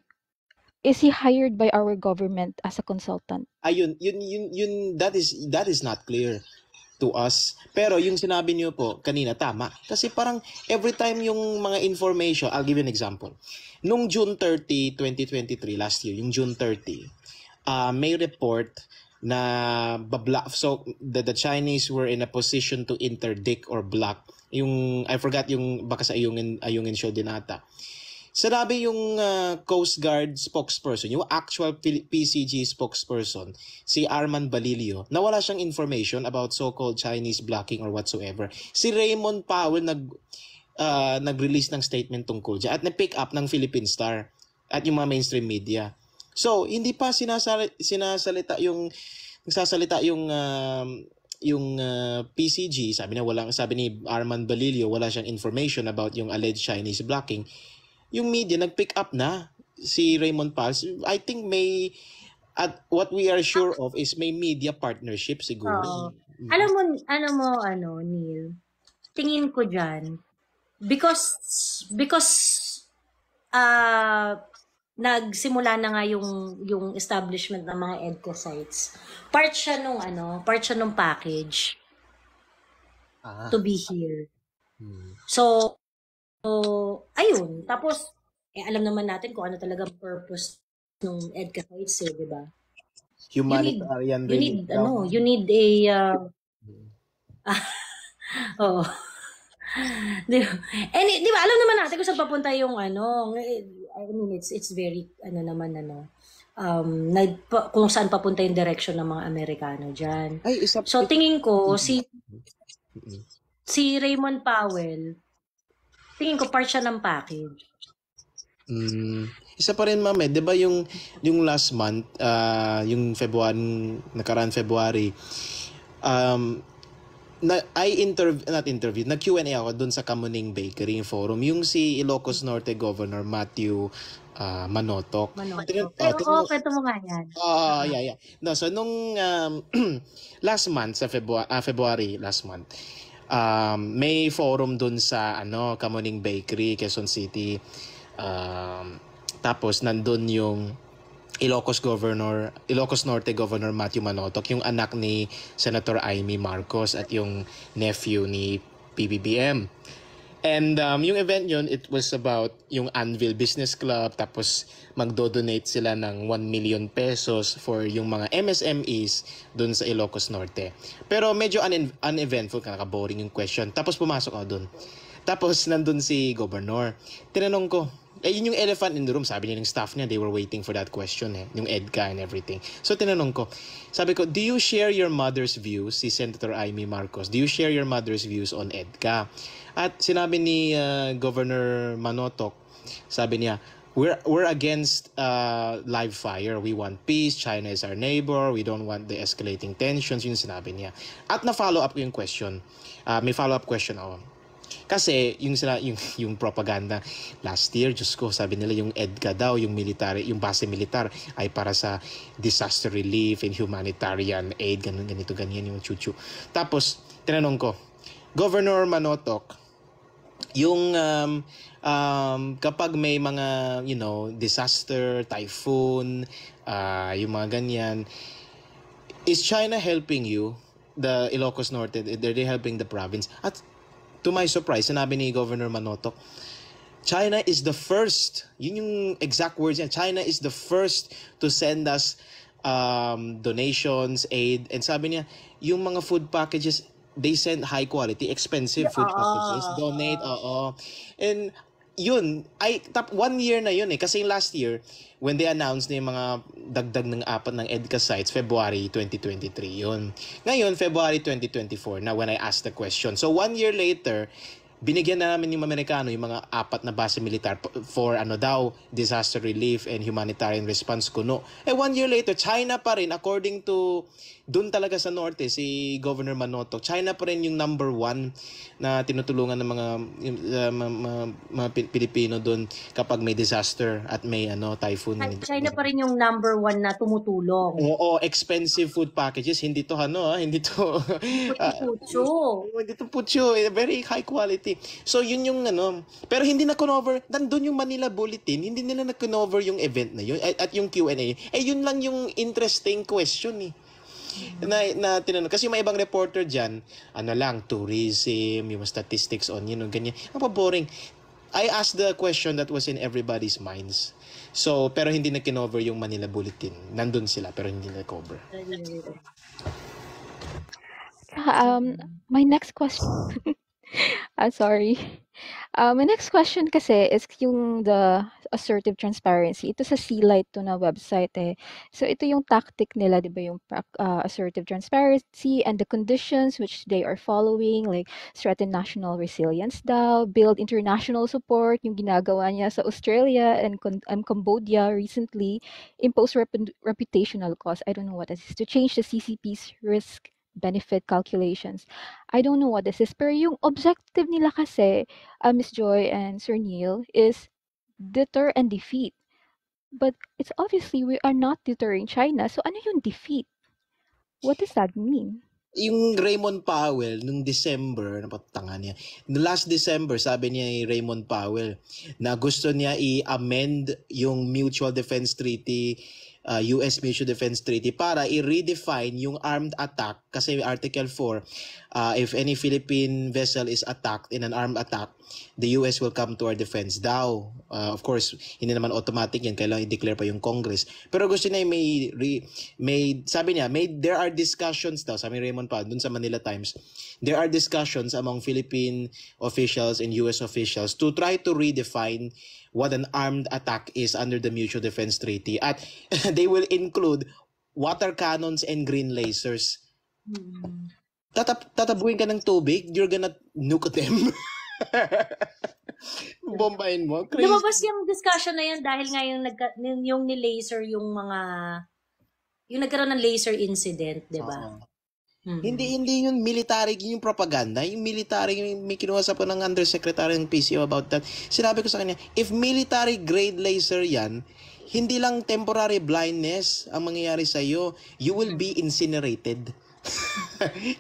hired by our government as a consultant? Ayun, that is not clear to us. Pero yung sinabi niyo po kanina, tama. Kasi parang every time yung mga information, I'll give you an example. Nung June 30, 2023, last year, yung June 30, may report na so the Chinese were in a position to interdict or block. I forgot yung baka sa ayungin show din ata. Sinabi yung Coast Guard spokesperson, yung actual PCG spokesperson, si Arman Balilio, na wala siyang information about so-called Chinese blocking or whatsoever. Si Raymond Powell nag-release ng statement tungkol dyan at na-pick up ng Philippine Star at yung mga mainstream media. So, hindi pa nagsasalita yung PCG, sabi ni Arman Balilio, wala siyang information about yung alleged Chinese blocking. Yung media nag-pick up na si Raymond Powell. I think what we are sure of is may media partnership siguro. Alam mo, Neil, tingin ko dyan, because nagsimula na nga yung establishment ng mga EDCO sites. Part siya nung package to be here. So ayun. Tapos, alam naman natin kung ano talaga purpose ng EDCA sites, di ba? Humanitarian relief. You need a oh. Di ba, alam naman natin kung saan papunta yung I mean, it's very kung saan papunta yung direction ng mga Amerikano dyan. So tingin ko si Raymond Powell, tingin ko part siya ng package. Isa pa rin, ma'am, 'di ba yung last month, yung nakaraan February, nag-Q&A ako doon sa Kamuning Bakery Forum, yung si Ilocos Norte Governor Matthew Manotoc. Kwento mo nga yan. Yeah. No, so nung last month, sa February last month, may forum doon sa Kamuning Bakery, Quezon City. Tapos nandun yung Ilocos Norte Governor Matthew Manotoc, yung anak ni Senator Amy Marcos at yung nephew ni PBBM. And yung event yun, it was about yung Anvil Business Club, tapos magdo-donate sila ng 1 million pesos for yung mga MSMEs dun sa Ilocos Norte. Pero medyo uneventful, naka-boring yung question. Tapos pumasok ako dun. Tapos nandun si Governor. Tinanong ko, Yun yung elephant in the room, sabi niya ng staff niya, they were waiting for that question yung EDCA and everything. So tinanong ko, sabi ko, do you share your mother's views, si Senator Amy Marcos, do you share your mother's views on EDCA? At sinabi ni Governor Manotoc, sabi niya, we're against live fire. We want peace. China is our neighbor. We don't want the escalating tensions. Yun sinabi niya. At na-follow up ko yung question. May follow-up question ako. Kasi yung propaganda last year, Diyos ko, sabi nila yung EDCA daw, yung military, yung base militar ay para sa disaster relief and humanitarian aid, ganito, ganyan yung chuchu. Tapos, tinanong ko, Governor Manotoc, yung kapag may mga, disaster, typhoon, yung mga ganyan, is China helping you, the Ilocos Norte, are they helping the province? At to my surprise, sinabi ni Governor Manotoc, China is the first, yun yung exact words niya, China is the first to send us donations, aid, and sabi niya, yung mga food packages, they send high quality, expensive food packages, donate, and yun, 1 year na yun kasi last year, when they announced na yung mga dagdag ng 4 ng EDCA sites, February 2023 yun. Ngayon, February 2024 na when I asked the question. So 1 year later, binigyan na namin yung Amerikano yung mga 4 na base militar for disaster relief and humanitarian response kuno. 1 year later, China pa rin, according to dun talaga sa norte, si Governor Manotoc, China pa rin yung number 1 na tinutulungan ng mga Pilipino dun kapag may disaster at may typhoon. China pa rin yung number 1 na tumutulong. Oo, expensive food packages, hindi to hindi to hindi to putyo, very high quality. So yun yung pero hindi na cover, nandun yung Manila Bulletin, hindi nila na cover yung event na yun at yung Q&A. Yun lang yung interesting question na tinanong. Kasi may ibang reporter dyan, tourism, yung statistics on, ganyan. Boring. I asked the question that was in everybody's minds. So, pero hindi na kinover yung Manila Bulletin. Nandun sila, pero hindi na cover. My next question. Sorry. My next question kasi is yung the assertive transparency. Ito sa Sealight to na website So ito yung tactic nila, di ba, yung assertive transparency and the conditions which they are following, like strengthen national resilience daw, build international support, yung ginagawa niya sa Australia and Cambodia recently, impose reputational cost. I don't know what this is. To change the CCP's risk benefit calculations. I don't know what this is, pero yung objective nila kasi, Miss Joy and Sir Neil, is deter and defeat. But it's obviously we are not deterring China. So ano yung defeat? What does that mean? Yung Raymond Powell, nung December, napatanga niya, last December, sabi niya Raymond Powell, na gusto niya i-amend yung Mutual Defense Treaty, US Mutual Defense Treaty para i-redefine yung armed attack kasi Article 4, if any Philippine vessel is attacked in an armed attack, the US will come to our defense daw. Of course, hindi naman automatic yan, kailangan i-declare pa yung Congress. Pero gusto niya sabi niya, there are discussions daw, sabi ni Raymond Powell dun sa Manila Times, there are discussions among Philippine officials and US officials to try to redefine what an armed attack is under the Mutual Defense Treaty. At they will include water cannons and green lasers. Tatabuhin ka ng tubig, you're gonna nuke them. Bombahin mo. Crazy. Lumabas yung discussion na yan dahil nga yung ni-laser yung nagkaroon ng laser incident, di ba? Hindi yung military, yung propaganda. Yung military, may kinuha po ng undersecretary ng PCO about that. Sinabi ko sa kanya, if military grade laser yan, hindi lang temporary blindness ang mangyayari sa iyo, you will be incinerated.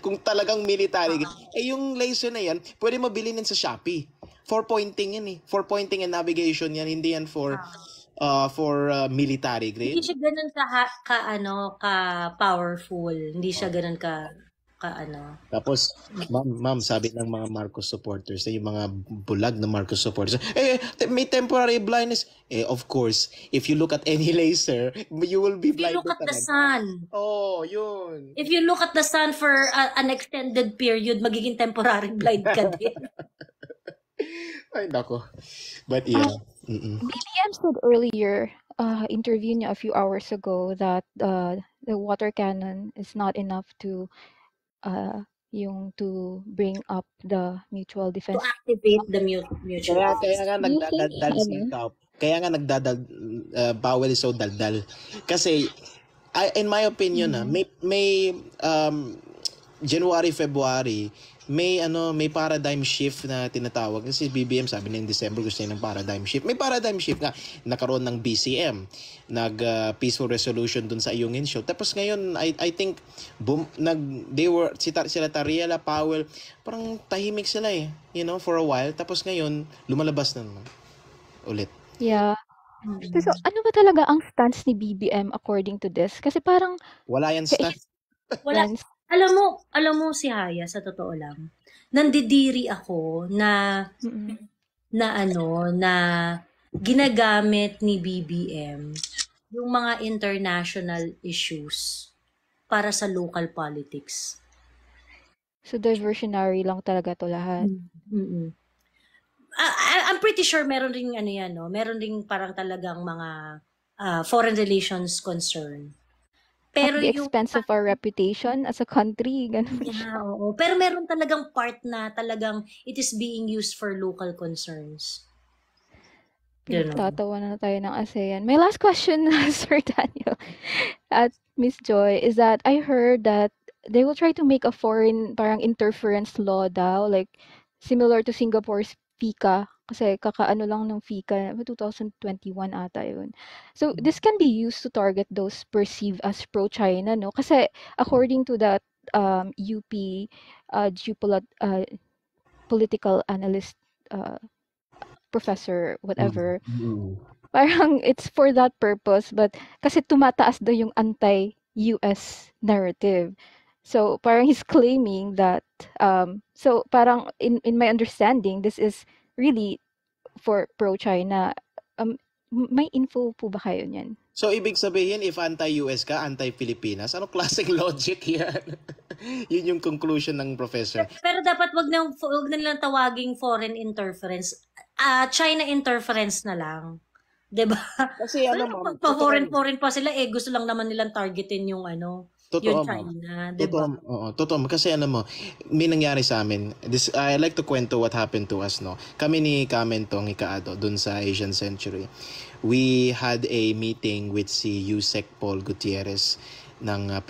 Kung talagang military. Yung laser na yan, pwede mo bilhin yan sa Shopee. For pointing yan For pointing and navigation yan, hindi yan for military grade. Hindi siya ganun ka powerful. Hindi siya ganun ka Tapos, ma'am, sabi ng mga Marcos supporters, yung mga bulag na Marcos supporters, may temporary blindness. Of course, if you look at any laser, you will be blinded. If you look at the sun. Oh, yun. If you look at the sun for an extended period, magiging temporary blind ka din. Ay, nako. But yeah. BBM said earlier, interview niya a few hours ago that the water cannon is not enough to bring up the mutual To defense. activate the mutual Kaya nga Do you think nagdadaldal sitaw. Kaya nga bawal so daldal. Kasi in my opinion may January, February, may paradigm shift na tinatawag. Kasi BBM sabi na in December gusto niya ng paradigm shift. May paradigm shift nga. Nakaroon ng BCM. Peaceful resolution dun sa Ayungin show. Tapos ngayon, I think, sila Tariela, Powell, parang tahimik sila for a while. Tapos ngayon, lumalabas na naman ulit. Yeah. So, ano ba talaga ang stance ni BBM according to this? Kasi parang... Wala yan stance. Wala. Alam mo si Haya, sa totoo lang, nandidiri ako na ginagamit ni BBM yung mga international issues para sa local politics. So, diversionary lang talaga to lahat. I'm pretty sure meron ring meron ring parang talagang mga foreign relations concern. Pero at the expense of our reputation as a country, ganun. Yeah, oo. Pero meron talagang part na talagang it is being used for local concerns. Pinagtatawa na tayo ng ASEAN. My last question, Sir Daniel, at Miss Joy, is that I heard that they will try to make a foreign parang interference law daw, like similar to Singapore's FICA. Kasi kakaano lang ng FICA, 2021 ata yun. So, this can be used to target those perceived as pro-China, no? Kasi according to that UP political analyst professor, whatever, parang it's for that purpose, but kasi tumataas daw yung anti-US narrative. So, parang he's claiming that, so parang in my understanding, this is really for pro-China. May info po ba kayo niyan? So, ibig sabihin, if anti-US ka, anti-Pilipinas, ano klaseng logic yan? Yun yung conclusion ng professor. Pero dapat wag na nilang tawaging foreign interference. China interference na lang. 'Di ba? Kasi foreign pa sila gusto lang naman nilang targetin yung Totoo, yung China, 'di ba? Totoo. Kasi may nangyari sa amin. I like to kwento what happened to us, no. Kami ni Kamentong Ikaado dun sa Asian Century. We had a meeting with si Yusek Paul Gutierrez ng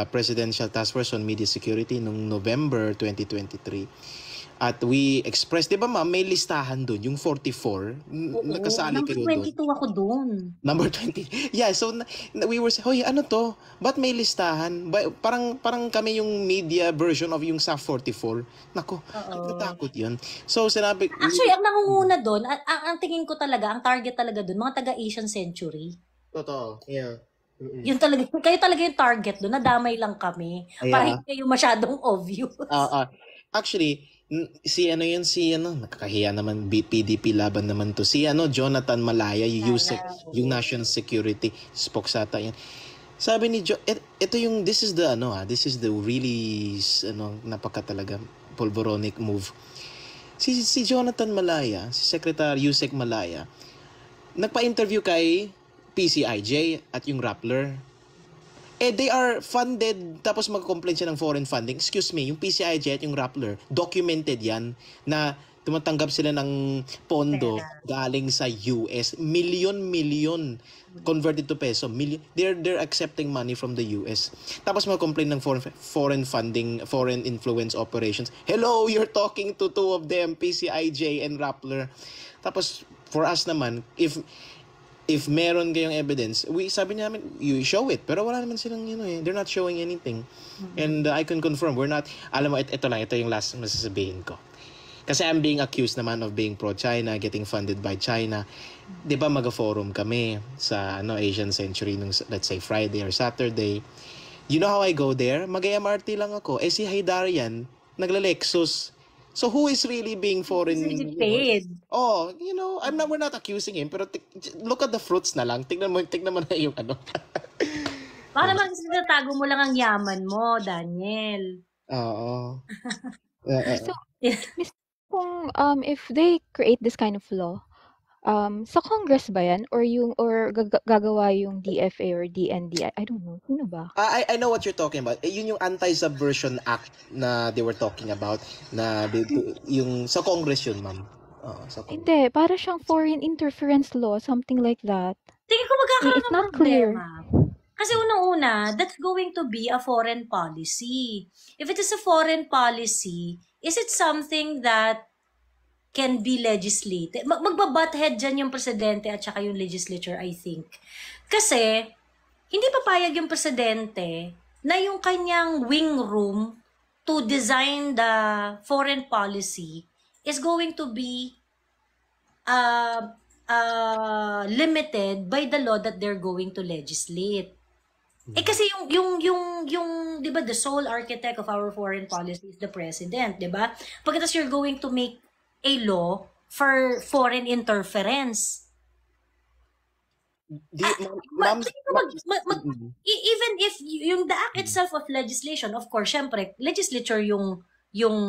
Presidential Task Force on Media Security noong November 2023. At we expressed, di ba ma'am, may listahan doon, yung 44, nakasali kayo doon. Number 22 ako doon. Number 20. Yeah, so we were saying, hoy, ano to? Ba't may listahan? Parang kami yung media version of yung SAF 44. Nako, natatakot yun. So sinabi... Actually, ang nangunguna doon, ang tingin ko talaga, ang target talaga doon, mga taga-Asian Century. Totoo, yeah. Yun talaga, kayo talaga yung target doon, nadamay lang kami. Yeah. Para hindi kayo masyadong obvious. Actually, nakakahiya naman, PDP laban naman to. Jonathan Malaya, yung National Security spokesata yan. Sabi ni this is the really napaka talaga polvoronic move. Si Jonathan Malaya, si Secretary Yusek Malaya, nagpa-interview kay PCIJ at yung Rappler. They are funded, tapos mag-complain siya ng foreign funding. Excuse me, yung PCIJ at yung Rappler, documented yan na tumatanggap sila ng pondo galing sa US. Million converted to peso. They're accepting money from the US. Tapos mag-complain ng foreign funding, foreign influence operations. Hello, you're talking to two of them, PCIJ and Rappler. Tapos for us naman, if meron kayong evidence, sabi namin, you show it. Pero wala naman silang, they're not showing anything. And I can confirm, we're not, alam mo, ito yung last masasabihin ko. Kasi I'm being accused naman of being pro-China, getting funded by China. Di ba mag-forum kami sa Asian Century nung, let's say, Friday or Saturday. You know how I go there? Mag-MRT lang ako. Si Haydarian, nagla-Lexus. So who is really being foreign? He's paid. We're not accusing him, pero look at the fruits na lang. Tignan mo na yung Baka naman sinatago mo lang ang yaman mo, Daniel. Oo. So, kung if they create this kind of law, Sa Congress ba yan? Or gagawa yung DFA or DND? I don't know. Sino ba? I know what you're talking about. Yun yung Anti-Subversion Act na they were talking about na yung sa Congress yun, ma'am. Sa Congress. Hindi, para siyang foreign interference law, something like that. Tingin ko magkakaroon It's ng not clear. problema. Kasi unang-una, that's going to be a foreign policy. If it is a foreign policy, is it something that can be legislated? Magbabutt head dyan yung presidente at saka yung legislature, I think. Kasi, hindi papayag yung presidente na yung kanyang wing room to design the foreign policy is going to be limited by the law that they're going to legislate. Kasi yung 'di ba, the sole architect of our foreign policy is the president, 'di ba? Pagkatapos you're going to make a law for foreign interference. Even if yung the act itself of legislation, of course, syempre, legislature yung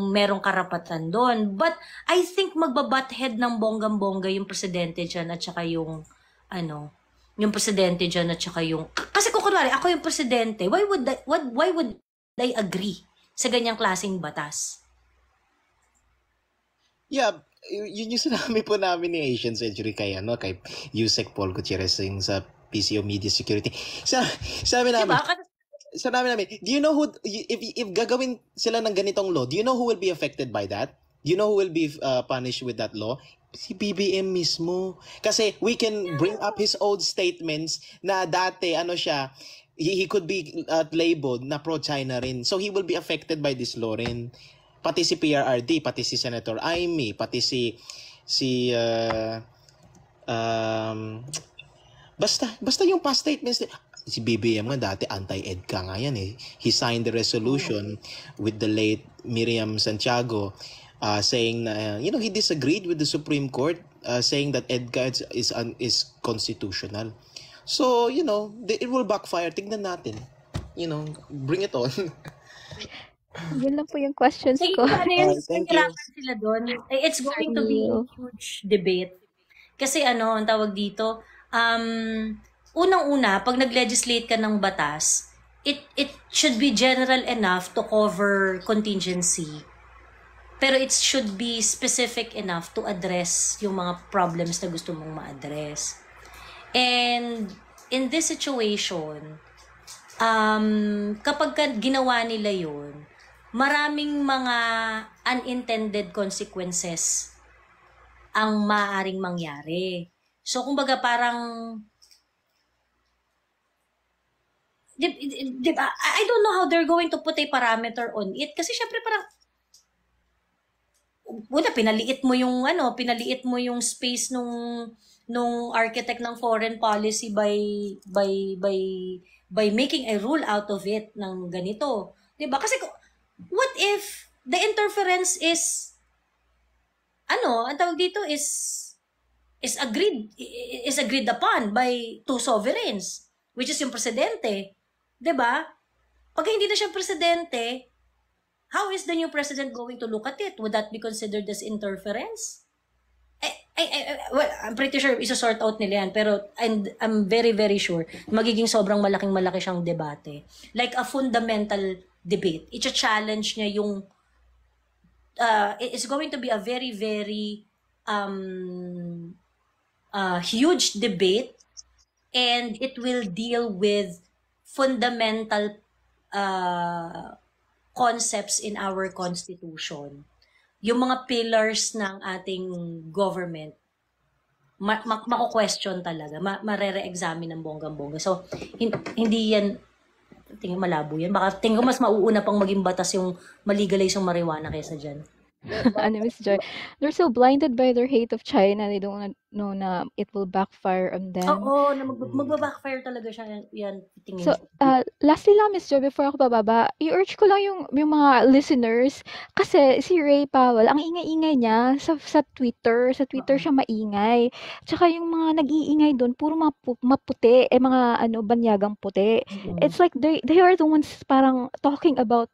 merong karapatan doon. But I think magbabutt head ng bonggang-bongga yung presidente dyan at saka yung presidente dyan at saka yung... Kasi kung kunwari, ako yung presidente, why would I agree sa ganyang klaseng batas? Yeah, yun yung sinabi po namin ni Asian Century kay Yusek Paul Gutierrez sa PCO Media Security. Sabi namin, do you know who, if gagawin sila ng ganitong law, do you know who will be affected by that? Do you know who will be punished with that law? Si BBM mismo. Kasi we can bring up his old statements na dati, he could be labeled na pro-China rin. So he will be affected by this law rin. Pati si PRRD, pati si Senator Amy, pati basta yung past statements, si BBM nga dati anti-EDCA nga yan eh. He signed the resolution with the late Miriam Santiago saying na, he disagreed with the Supreme Court saying that EDCA is constitutional. So, it will backfire. Tignan natin. Bring it on. Yun lang po yung questions ko. Thank you. Sila doon. It's going to be a huge debate. Kasi ang tawag dito, unang-una, pag nag-legislate ka ng batas, it should be general enough to cover contingency. Pero it should be specific enough to address yung mga problems na gusto mong ma-address. And in this situation, kapag ginawa nila yun, maraming mga unintended consequences ang maaaring mangyari. So, kumbaga parang, I don't know how they're going to put a parameter on it. Kasi syempre parang, pinaliit mo yung space nung architect ng foreign policy by making a rule out of it ng ganito. 'Di ba? Kasi what if the interference is ang tawag dito is agreed upon by two sovereigns, which is yung presidente. 'Di ba? Pag hindi na siya presidente, how is the new president going to look at it? Would that be considered as interference? Well, I'm pretty sure isa-sort out nila yan, pero I'm very, very sure magiging sobrang malaki siyang debate. Like a fundamental debate. Icha-challenge niya yung it's going to be a very, very huge debate, and it will deal with fundamental concepts in our constitution. Yung mga pillars ng ating government, mako-question talaga, marere-examine ng bonggang-bongga. So, hindi yan, tingin malabo yan. Baka tingin ko mas mauuna pang maging batas yung maligalize yung marijuana kaysa dyan. Miss Joy, they're so blinded by their hate of China, they don't know na it will backfire on them. Oo, na magbabackfire talaga siya yan. Tingin. So, lastly lang, Miss Joy, before ako bababa, i-urge ko lang yung mga listeners, kasi si Ray Powell, ang ingay-ingay niya sa Twitter siya maingay. Tsaka yung mga nag-iingay doon, puro maputi, mga banyagang puti. It's like they are the ones parang talking about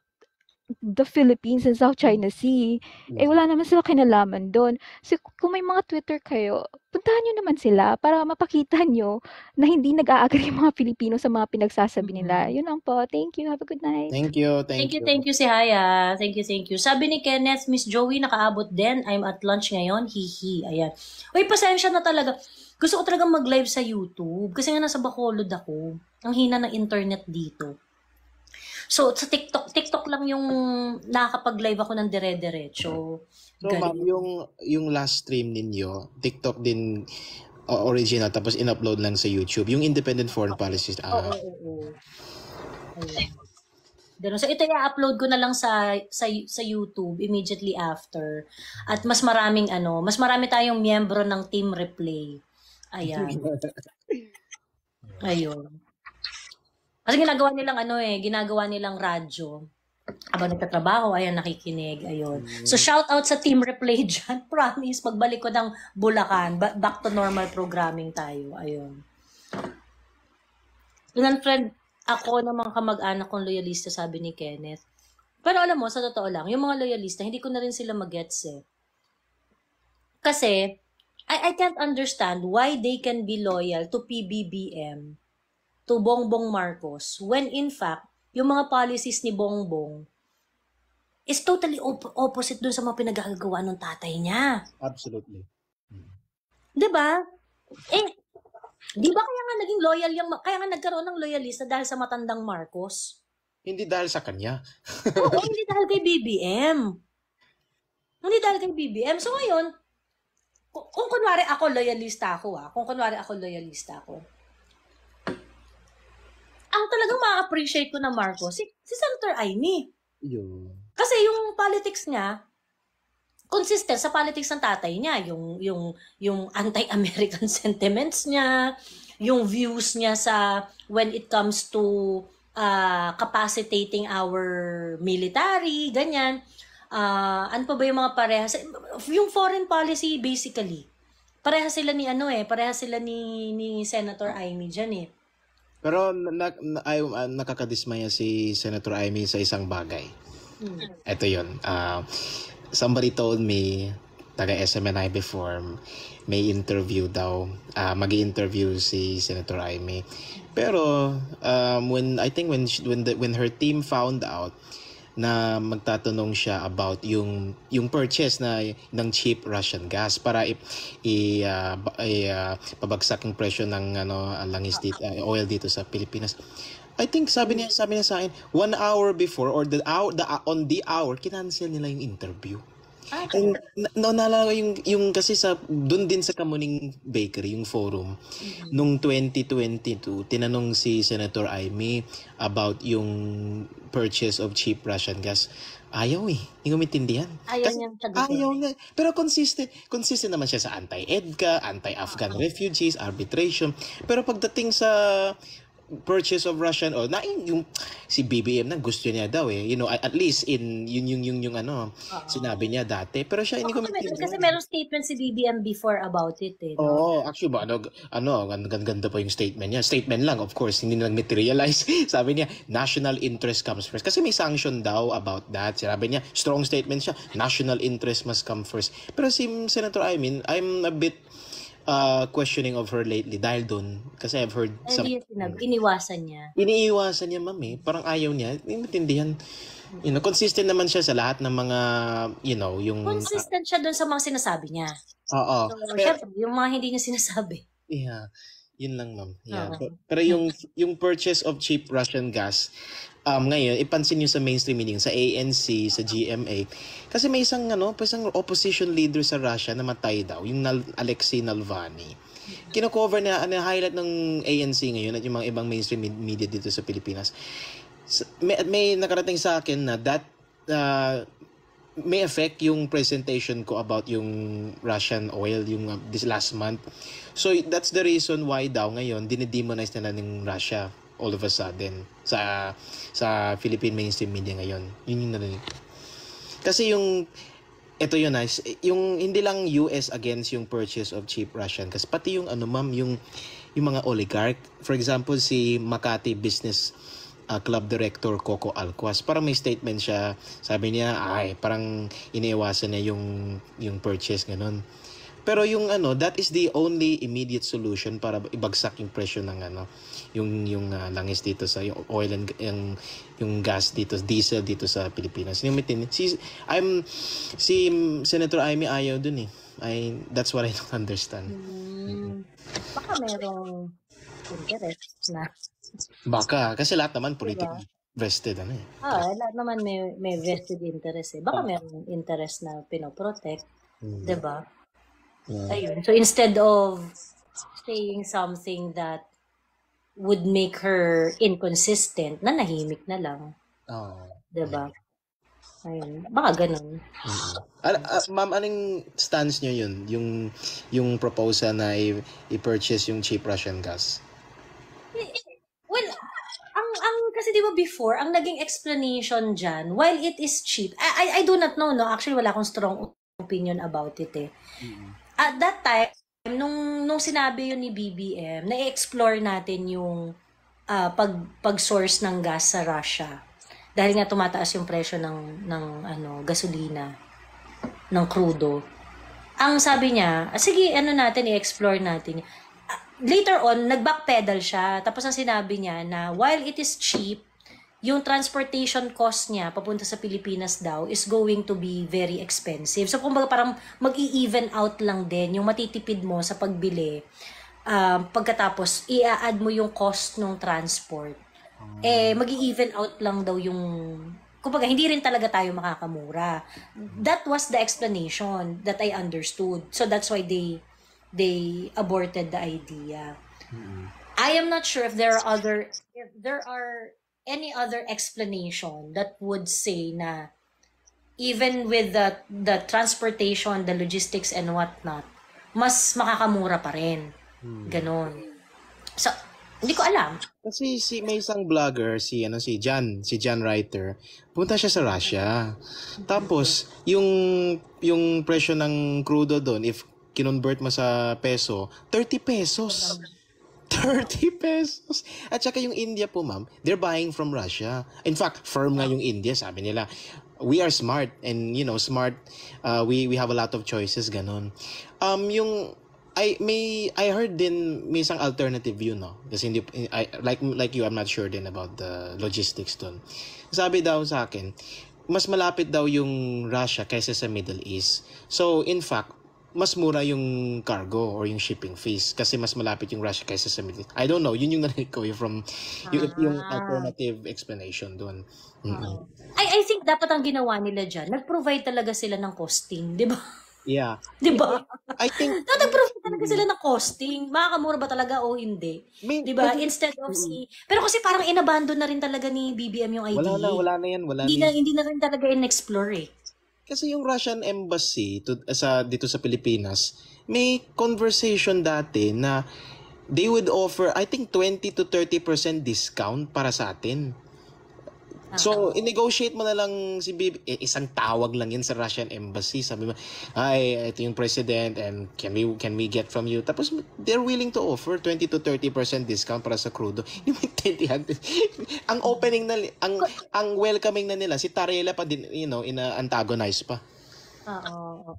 the Philippines and South China Sea. Wala naman sila kinalaman doon. So, kung may mga Twitter kayo, puntahan nyo naman sila para mapakita nyo na hindi nag-a-agree yung mga Pilipino sa mga pinagsasabi nila. Yun lang po. Thank you. Have a good night. Thank you. Thank you si Haya. Thank you. Sabi ni Kenneth, Miss Joey, nakaabot din. I'm at lunch ngayon. Hihi. Ayan. Uy, pasensya na talaga. Gusto ko talaga mag-live sa YouTube kasi nga nasa Bacolod ako. Ang hina ng internet dito. So, sa TikTok lang yung nakakapag-live ako ng dire-diretso. So, ma'am, yung last stream ninyo, TikTok din original, tapos in-upload lang sa YouTube. Yung Independent Foreign Policy. Oo. So, ito i-upload ko na lang sa YouTube immediately after. At mas marami tayong miyembro ng Team Replay. Ayan. Ayun. Kasi ginagawa nilang radyo. Habang nagtatrabaho, ayan, nakikinig, ayun. So, shout out sa Team Replay dyan. Promise, pagbalik ko ng Bulacan, back to normal programming tayo, ayun. Yun, friend, ako ng mga kamag-anak kong loyalista, sabi ni Kenneth. Pero alam mo, sa totoo lang, yung mga loyalista, hindi ko na rin sila mag-gets eh. Kasi, I can't understand why they can be loyal to PBBM, to Bongbong Marcos, when in fact, yung mga policies ni Bongbong is totally opposite dun sa mga pinagagawa ng tatay niya. Absolutely. Diba? Di ba kaya nga naging loyal kaya nga nagkaroon ng loyalista dahil sa matandang Marcos? Hindi dahil sa kanya. Oo, hindi dahil kay BBM. Hindi dahil kay BBM. So ngayon, kung kunwari ako loyalista ako, ang talagang ma-appreciate ko na Marcos, si Senator Amy. Kasi yung politics niya, consistent sa politics ng tatay niya, yung anti-American sentiments niya, yung views niya sa when it comes to capacitating our military, ganyan. Ano pa ba yung mga parehas? Yung foreign policy, basically. Parehas sila ni Senator Amy dyan eh. Pero nakakadismaya si Senator Amy sa isang bagay. Ito yun. Somebody told me, taga-SMNI before, may interview daw. Mag-i-interview si Senator Amy. Pero when her team found out na magtatanong siya about yung purchase ng cheap Russian gas para pabagsak yung presyo ng langis dito, oil dito sa Pilipinas. I think sabi niya sa akin 1 hour before or on the hour kinancel nila yung interview. And naalala ko yung kasi doon din sa Kamuning Bakery, yung forum, nung 2022, tinanong si Senator Amy about yung purchase of cheap Russian gas. Ayaw hindi ko maintindihan. Ayaw na. Pero consistent naman siya sa anti-EDCA, anti-Afghan refugees, arbitration. Pero pagdating sa purchase of Russian oil, yung si BBM na gusto niya daw at least in yung sinabi niya dati, pero siya hindi ko kasi meron statement si BBM before about it actually ba ganda pa yung statement niya, statement lang, of course hindi na materialize. Sabi niya national interest comes first kasi may sanction daw about that. Sabi niya strong statement siya, national interest must come first. Pero si Senator I'm a bit questioning of her lately dahil doon kasi I've heard iniiwasan niya ma'am parang ayaw niya, hindi maintindihan. Consistent naman siya sa lahat ng mga yung consistent siya doon sa mga sinasabi niya. Oo. So, syempre, yung mga hindi niya sinasabi. Yun lang ma'am. Pero yung purchase of cheap Russian gas ngayon, ipansin nyo sa mainstream media, sa ANC, sa GMA, kasi may isang opposition leader sa Russia na matay daw, yung Alexei Navalny. Kino-cover highlight ng ANC ngayon at yung mga ibang mainstream media dito sa Pilipinas. May nakarating sa akin na that may affect yung presentation ko about yung Russian oil yung this last month. So that's the reason why daw ngayon dinidemonize nila ng Russia all of a sudden sa Philippine mainstream media ngayon. Yun yung narinig. Kasi yung hindi lang US against yung purchase of cheap Russian kasi pati yung ma'am yung mga oligarch, for example si Makati Business club director Coco Alcuaz. Parang may statement siya, sabi niya, parang iniiwasan niya yung purchase, ganun. Pero yung that is the only immediate solution para ibagsak yung presyo ng yung langis dito sa yung oil and yung gas dito, diesel dito sa Pilipinas. Si Senator Amy ayaw dun eh. That's what I don't understand. Baka merong interest na. Baka kasi lahat naman politically vested lahat naman may vested interest eh. Baka merong interest na pinoprotect, 'di ba? Ayun. So instead of saying something that would make her inconsistent, nanahimik na lang. Diba? Ayun. Baka ganun. Ma'am, anong stance nyo yun? Yung proposal na i-purchase yung cheap Russian gas? Well, ang kasi di ba before, ang naging explanation dyan, while it is cheap, I do not know, no? Actually, wala akong strong opinion about it eh. At that time, nung sinabi yun ni BBM, na-explore natin yung pag-source ng gas sa Russia. Dahil nga tumataas yung presyo ng gasolina, ng crudo. Ang sabi niya, sige, natin, i-explore natin. Later on, nag-backpedal siya. Tapos ang sinabi niya na while it is cheap, yung transportation cost niya papunta sa Pilipinas daw is going to be very expensive. So kumbaga parang mag-i-even out lang din yung matitipid mo sa pagbili. Pagkatapos i-add mo yung cost ng transport. Mag-i-even out lang daw yung kumbaga hindi rin talaga tayo makakamura. That was the explanation that I understood. So that's why they aborted the idea. I am not sure if there are any other explanation that would say na even with the transportation, the logistics and whatnot, mas makakamura pa rin. Ganon. So, hindi ko alam. Kasi may isang vlogger, si John Reiter, punta siya sa Russia. Tapos, yung presyo ng crudo doon, if kinonvert mo sa peso, 30 pesos. 30 pesos. At saka yung India po, ma'am, they're buying from Russia. In fact, firm nga yung India, sabi nila, we are smart and smart, we have a lot of choices, ganon. I heard din may isang alternative view, no? Kasi like you, I'm not sure din about the logistics dun. Sabi daw sa akin, mas malapit daw yung Russia kaysa sa Middle East. So, in fact, mas mura yung cargo or yung shipping fees kasi mas malapit yung Russia kaysa sa Middle East. I don't know, yun yung narinig ko from yung alternative explanation doon. I think dapat ang ginawa nila dyan, nag-provide talaga sila ng costing, di ba? Yeah. Di ba? I think nag-provide talaga sila ng costing. Makakamura ba talaga o hindi? Di ba? Instead of pero kasi parang inabandon na rin talaga ni BBM yung idea. Wala na yan. Hindi na rin talaga in-explore eh. Kasi yung Russian embassy dito sa Pilipinas, may conversation dati na they would offer, I think, 20 to 30% discount para sa atin. So, i-negotiate mo na lang si BB, isang tawag lang yan sa Russian embassy. Sabi mo, ito yung president and can we get from you? Tapos, they're willing to offer 20 to 30% discount para sa crudo. Yung ang opening na, ang welcoming na nila, si Tarela pa din, ina-antagonize pa. Oo.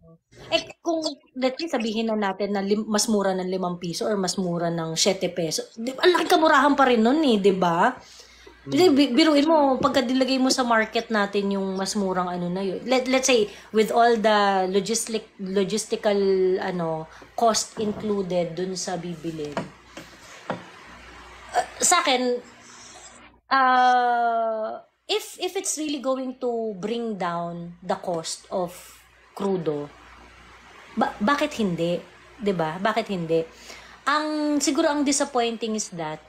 Kung let's say sabihin na natin na mas mura ng 5 piso or mas mura ng 7 peso, ang laki kamurahan pa rin nun eh, di ba? Biruin mo, pagka dilagay mo sa market natin yung mas murang na yun. Let's say, with all the logistical cost included dun sa bibilin. Sa akin, if it's really going to bring down the cost of crudo, bakit hindi? 'Di ba? Bakit hindi? Siguro ang disappointing is that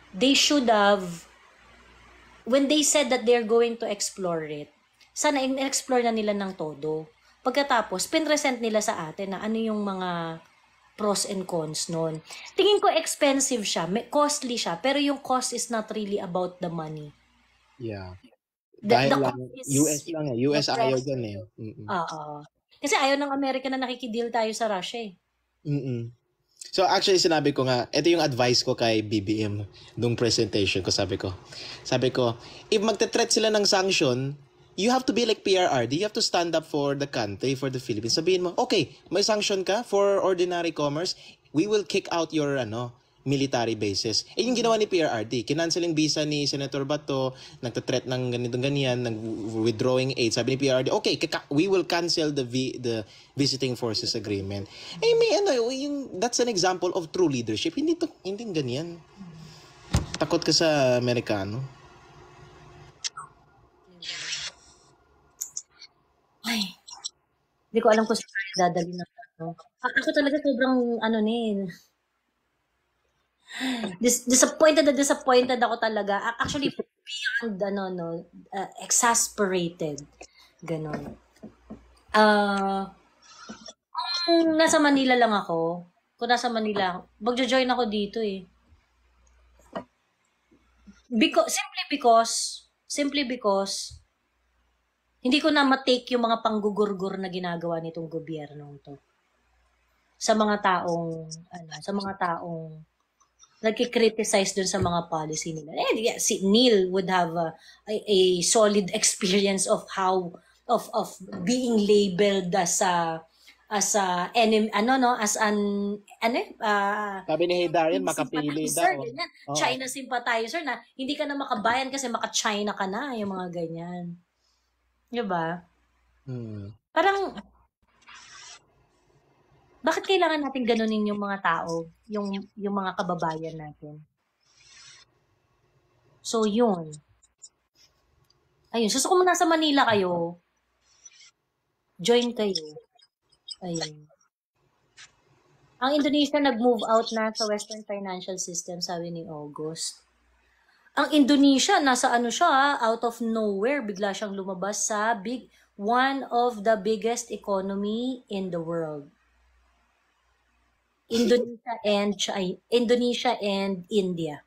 they should have, when they said that they're going to explore it, sana in-explore na nila ng todo. Pagkatapos, pinresent nila sa atin na ano yung mga pros and cons nun. Tingin ko expensive siya, costly siya, pero yung cost is not really about the money. Yeah. The US lang eh. US ayaw dyan eh. Oo. Kasi ayaw ng Amerika na nakikideal tayo sa Russia eh. So actually sinabi ko nga, ito yung advice ko kay BBM nung presentation ko, sabi ko, if magte-threat sila ng sanction, you have to be like PRRD, you have to stand up for the country, for the Philippines. Sabihin mo, okay, may sanction ka for ordinary commerce, we will kick out your military bases. Yung ginawa ni PRRD, kinancel yung visa ni Senator Bato, nagta-threat ng ganitong ganyan, withdrawing aid. Sabi ni PRRD, okay, we will cancel the visiting forces agreement. That's an example of true leadership. Hindi ganyan. Takot ka sa Amerikano. Ay, hindi ko alam kung saan dadali na ito. Ako talaga sobrang disappointed ako talaga. Actually, beyond exasperated. Ganon. Kung nasa Manila lang ako, magjo-join ako dito eh. Simply because hindi ko na ma-take yung mga panggugurgur na ginagawa nitong gobyernong to. Sa mga taong nagki-criticize dun sa mga policy nila. Si Neil would have a solid experience of being labeled as enemy, sabi ni Darian, makapili daw. China sympathizer na hindi ka na makabayan kasi maka-China ka na, yung mga ganyan. Diba? Parang, bakit kailangan natin ganunin yung mga tao, yung mga kababayan natin? So, yun. Ayun. So, kung nasa Manila kayo, join kayo. Ayun. Ang Indonesia nag-move out na sa Western Financial System, sabi ni August. Ang Indonesia, nasa out of nowhere, bigla siyang lumabas sa one of the biggest economy in the world. Indonesia and India.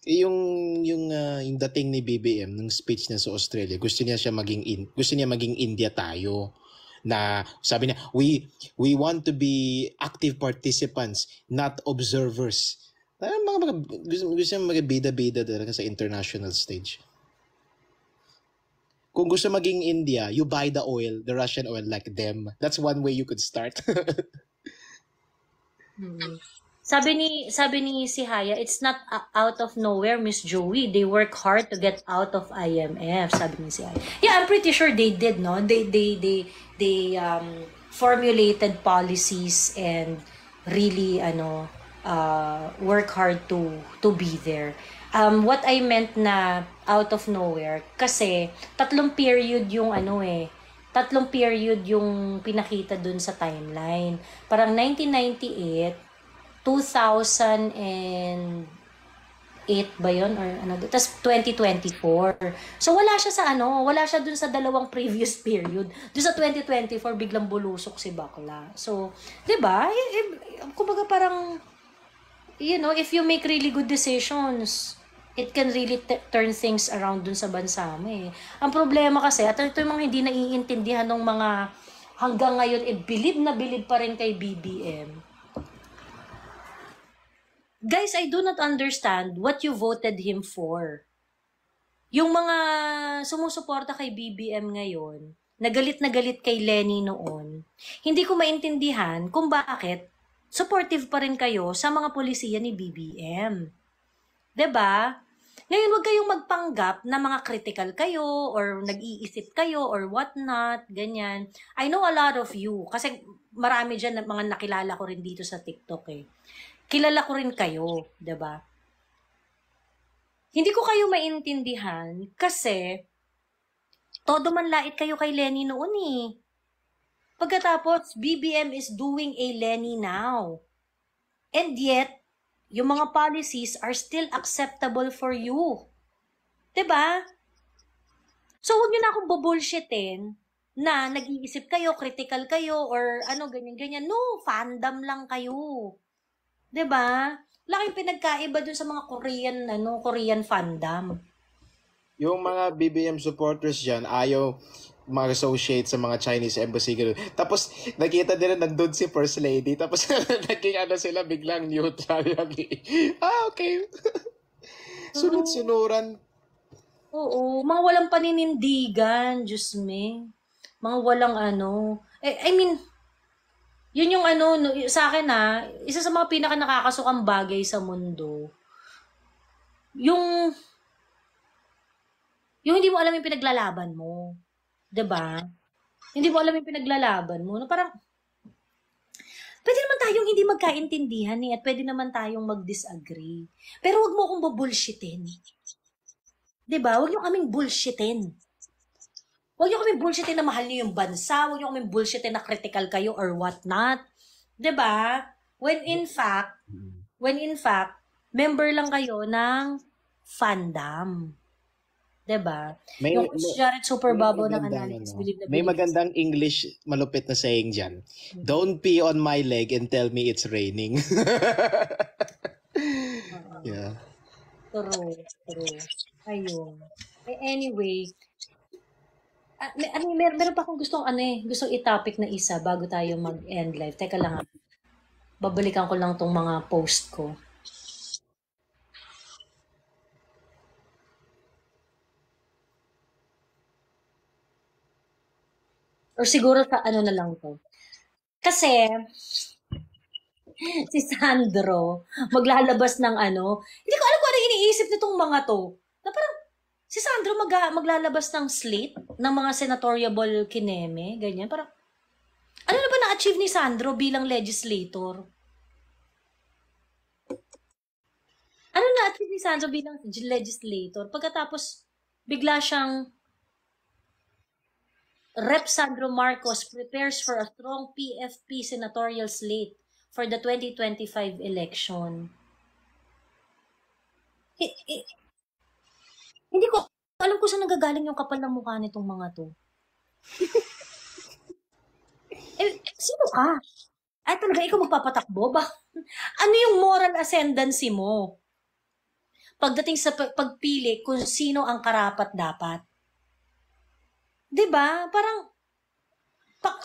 Yung dating ni BBM nung speech niya sa Australia, gusto niya maging India tayo. Na sabi niya, we want to be active participants, not observers. Gusto niya maging bida talaga sa international stage. Kung gusto maging India, you buy the oil, the Russian oil, like them. That's one way you could start. Sabi ni si Haya, it's not out of nowhere, Miss Joey. They work hard to get out of IMF, sabi ni si Haya. Yeah, I'm pretty sure they did, no? They formulated policies and really work hard to be there. What I meant na out of nowhere, kasi tatlong period yung pinakita dun sa timeline. Parang 1998, 2008 ba yun? Or tapos 2024. So wala siya dun sa dalawang previous period. Dun sa 2024, biglang bulusok si bakla. So, di ba? Kumbaga parang, if you make really good decisions, it can really turn things around dun sa bansa mo eh. Ang problema kasi, at ito yung mga hindi naiintindihan ng mga hanggang ngayon, bilib na bilib pa rin kay BBM. Guys, I do not understand what you voted him for. Yung mga sumusuporta kay BBM ngayon, nagalit kay Lenny noon, hindi ko maintindihan kung bakit supportive pa rin kayo sa mga polisiya ni BBM. 'Di ba? Ngayon, huwag kayong magpanggap na mga critical kayo or nag-iisip kayo or whatnot, ganyan. I know a lot of you, kasi marami dyan na mga nakilala ko rin dito sa TikTok eh. Kilala ko rin kayo, 'di ba? Hindi ko kayo maintindihan kasi todo manlait kayo kay Lenny noon eh. Pagkatapos, BBM is doing a Lenny now. And yet, yung mga policies are still acceptable for you. 'Di ba? So, huwag niyo na akong bubullshitin na nag-iisip kayo, critical kayo, or ganyan-ganyan. No, fandom lang kayo. 'Di ba? Laking pinagkaiba dun sa mga Korean fandom. yung mga BBM supporters dyan, ayaw mag-associate sa mga Chinese embassy. Ganun. Tapos, nakita nila nandun si First Lady. Tapos, naging sila biglang neutral. Okay. Sunod-sunuran. Oo, mga walang paninindigan, Diyos me. Mga walang I mean, yun yung sa akin isa sa mga pinaka nakakasukang bagay sa mundo. Yung hindi mo alam yung pinaglalaban mo. 'Di ba? Hindi mo alam yung pinaglalaban mo. No, parang pwede naman tayong hindi magkaintindihan at pwede naman tayong mag-disagree. Pero wag mo akong bubullshitin. 'Di ba? Wag niyo kaming bullshitin. Wag niyo kaming bullshitin na mahal niyo yung bansa, wag niyo kaming bullshitin na critical kayo or what not. 'Di ba? When in fact, member lang kayo ng fandom. 'Di ba? Yung Jared Super Babo ng Analytics, may magandang English malupit na saying diyan. Don't pee on my leg and tell me it's raining. Yeah. True. Ayun. Anyway, meron pa akong gustong i-topic na isa bago tayo mag-end live. Teka lang. Babalikan ko lang tong mga post ko. Or siguro sa na lang to. Kasi, si Sandro, maglalabas ng hindi ko alam kung ano iniisip nitong mga to. Na parang, si Sandro maglalabas ng slate ng mga senatoriable kineme, ganyan. Parang, ano na ba na-achieve ni Sandro bilang legislator? Ano na-achieve ni Sandro bilang legislator? Pagkatapos, bigla siyang Rep. Sandro Marcos prepares for a strong PFP senatorial slate for the 2025 election. Hindi ko alam kung saan nagagaling yung kapal ng mukha nitong mga to. Sino ka? Ay, talaga ikaw magpapatakbo ba? Ano yung moral ascendancy mo? Pagdating sa pagpili kung sino ang karapat dapat. 'Di ba? Parang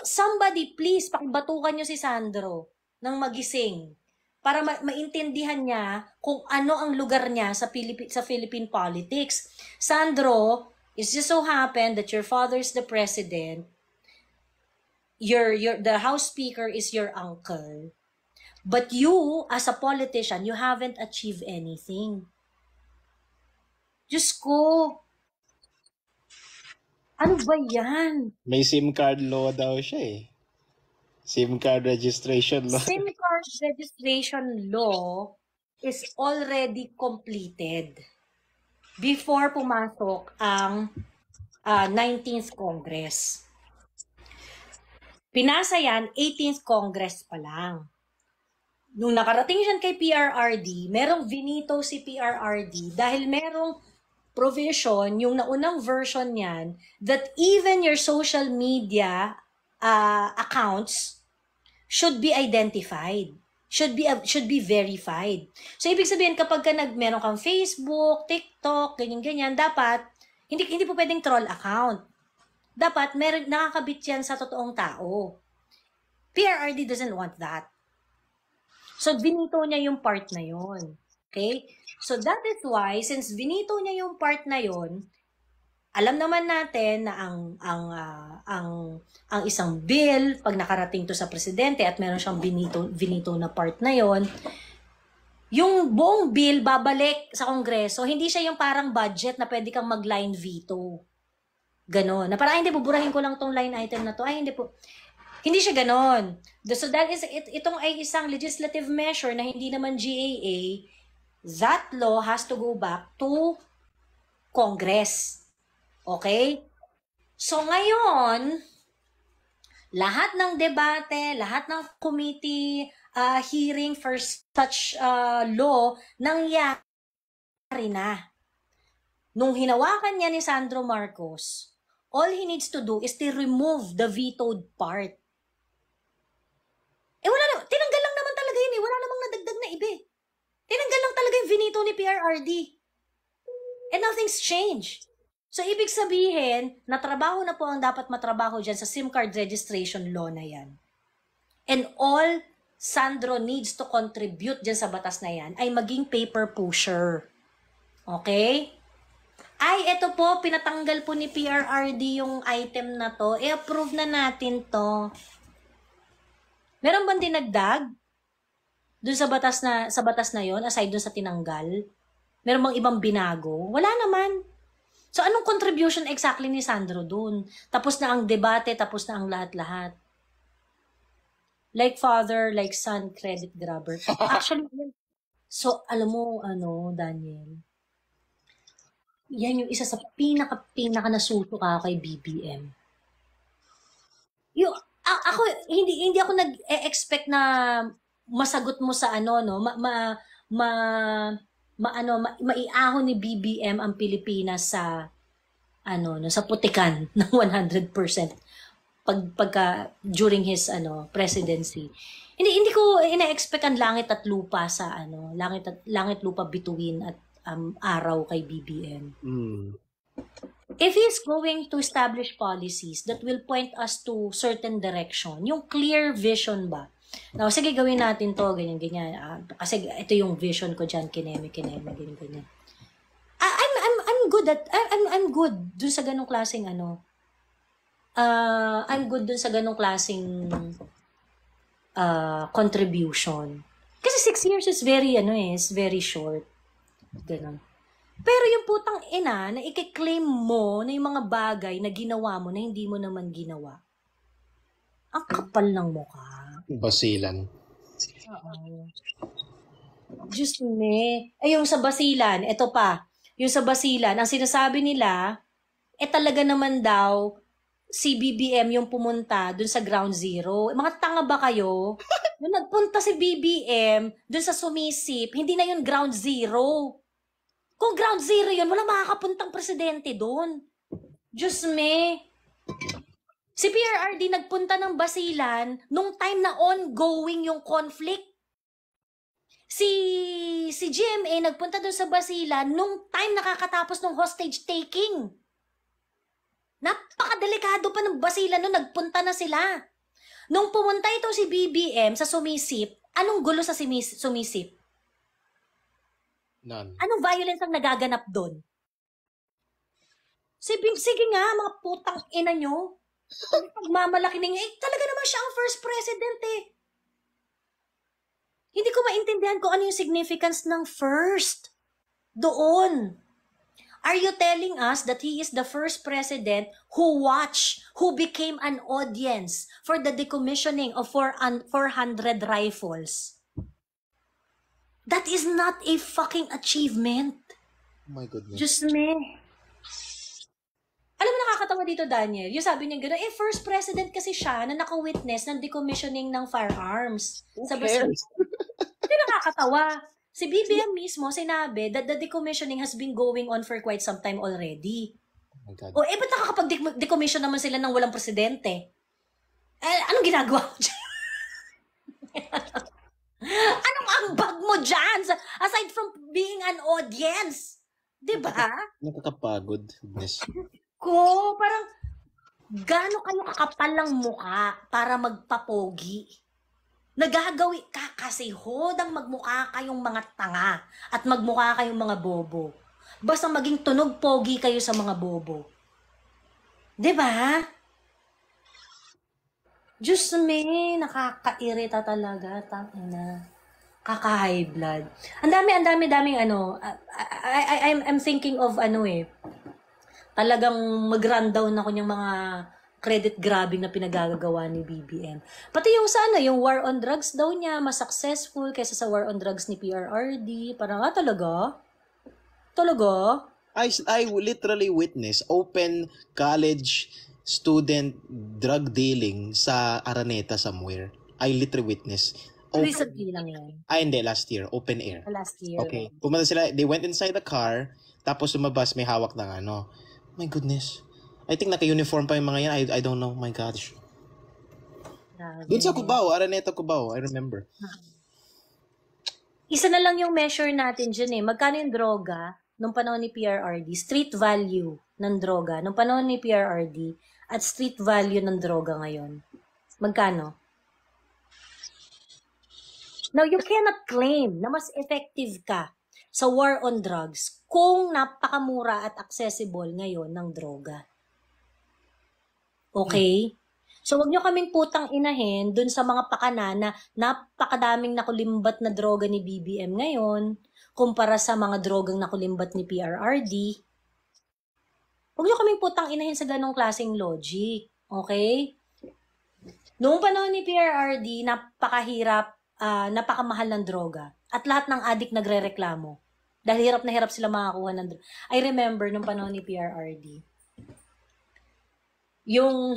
somebody please pakibatukan niyo si Sandro ng magising para maintindihan niya kung ano ang lugar niya sa Philippine politics. Sandro, it just so happen that your father's the president. The House Speaker is your uncle. But you, as a politician, you haven't achieved anything. Diyos ko, ano ba yan? May SIM card law daw siya eh. SIM card registration law. SIM card registration law is already completed before pumasok ang 19th Congress. Pinasa yan, 18th Congress pa lang. Nung nakarating siya kay PRRD, merong vinito si PRRD dahil merong provision, yung naunang version niyan, that even your social media accounts should be identified, should be verified. So ibig sabihin kapag meron kang Facebook, TikTok, ganyan-ganyan, dapat hindi po pwedeng troll account. Dapat nakakabit yan sa totoong tao. PRRD doesn't want that. So binito niya yung part na yon. Okay? So that is why, since binito niya yung part na yon, alam naman natin na ang isang bill, pag nakarating to sa presidente at meron siyang binito na part na yon, yung buong bill babalik sa Kongreso, hindi siya yung parang budget na pwede kang mag-line veto. Ganon. Na parang, hindi, buburahin ko lang tong line item na to. Ay, hindi po. Hindi siya ganon. So that is, itong ay isang legislative measure na hindi naman GAA. That law has to go back to Congress. Okay? So ngayon, lahat ng debate, lahat ng committee hearing for such law nangyari na. Nung hinawakan niya ni Sandro Marcos, all he needs to do is to remove the vetoed part. Wala na, tinanggal lang naman talaga yun eh. Wala namang nadagdag na iba eh. Tinanggal lang talaga yung vinito ni PRRD. And nothing's changed. So, ibig sabihin, natrabaho na po ang dapat matrabaho dyan sa SIM card registration law na yan. And all Sandro needs to contribute dyan sa batas na yan ay maging paper pusher. Okay? Ay, eto po, pinatanggal po ni PRRD yung item na to. I-approve na natin to. Meron bang dinagdag? Doon sa batas na yon, aside doon sa tinanggal? Meron bang ibang binago? Wala naman. So, anong contribution exactly ni Sandro doon? Tapos na ang debate, tapos na ang lahat-lahat. Like father, like son, credit grabber. Actually, so, alam mo, Daniel, yan yung isa sa pinaka nasusuka kay BBM. Ako, hindi ako nag-expect na masagot mo sa maiahon ni BBM ang Pilipinas sa sa putikan ng 100% pagka during his presidency. Hindi ko ina-expect ang langit at lupa sa langit lupa bituin at araw kay BBM. If he's going to establish policies that will point us to certain direction, yung clear vision ba? Now, sige, gawin natin to, ganyan. Kasi ito yung vision ko dyan, kineme, ganyan. I'm good at, I'm good dun sa ganong klaseng I'm good dun sa ganong klaseng contribution. Kasi 6 years is very short. Ganon. Pero yung putang ina na i-claim mo na yung mga bagay na ginawa mo na hindi mo naman ginawa, ang kapal ng mukha. Basilan. Oo. Diyos me. Yung sa Basilan, eto pa. Yung sa Basilan, ang sinasabi nila, talaga naman daw, si BBM yung pumunta dun sa Ground Zero. Mga tanga ba kayo? Nung nagpunta si BBM dun sa Sumisip, hindi na yun Ground Zero. Kung Ground Zero yun, wala makakapuntang presidente doon. Diyos me. Si PRRD nagpunta ng Basilan nung time na ongoing yung conflict. Si GMA nagpunta doon sa Basilan nung time nakakatapos ng hostage taking. Napakadelikado pa ng Basilan nung nagpunta na sila. Nung pumunta ito si BBM sa Sumisip, anong gulo sa Sumisip? None. Anong violence ang nagaganap doon? Sige nga, mga putang ina nyo. Pagmamalaki ninyo, talaga naman siya ang first president eh. Hindi ko maintindihan kung ano yung significance ng first. Doon. Are you telling us that he is the first president who became an audience for the decommissioning of 400 rifles? That is not a fucking achievement. Oh my goodness. Diyos me. Alam mo, nakakatawa dito, Daniel. Yung sabi niya gano'n, first president kasi siya na naka-witness ng decommissioning ng firearms. Sa Basilan. Hindi nakakatawa. Si BBM mismo sinabi that the decommissioning has been going on for quite some time already. Oh my God. Ba't nakakapag-decommission naman sila ng walang presidente? Anong ginagawa mo dyan? Anong ambag mo dyan? Aside from being an audience. Diba? Nakakapagod. Goodness. Parang gaano kayo kakapal ng mukha para magpapogi? Nagagawi ka kasi hodang magmukha kayong mga tanga at magmukha kayong mga bobo. Basta maging tunog pogi kayo sa mga bobo. Diba? Diyos me, nakakairita talaga. Tangina. Kaka-high blood. Ang daming I'm thinking of talagang mag-rundown ako ng mga credit grabbing na pinagagawa ni BBM. Pati yung yung war on drugs daw niya, mas successful kaysa sa war on drugs ni PRRD. Parang, talaga? Talaga? I literally witnessed open college student drug dealing sa Araneta somewhere. I literally witnessed. Recently lang yan. Hindi, last year. Open air. Last year. Okay. Pumunta sila, they went inside the car, tapos lumabas, may hawak ng My goodness. I think naka-uniform pa yung mga yan. I don't know. My gosh. Doon sa Cubao, Araneta Cubao. I remember. Isa na lang yung measure natin dyan eh. Magkano yung droga? nung panahon ni PRRD, street value ng droga, nung panahon ni PRRD, at street value ng droga ngayon? Magkano? Now, you cannot claim na mas effective ka sa war on drugs kung napakamura at accessible ngayon ng droga. Okay? So, wag nyo kaming putang inahin dun sa mga pakana na napakadaming nakulimbat na droga ni BBM ngayon kumpara sa mga drogang nakulimbat ni PRRD. Wag nyo kaming putang inahin sa ganong klaseng logic. Okay? Noong panahon ni PRRD, napakahirap, napakamahal ng droga. At lahat ng addict nagre-reklamo. Dahil hirap na hirap sila makakuha ng droga. I remember nung panahon ni PRRD, yung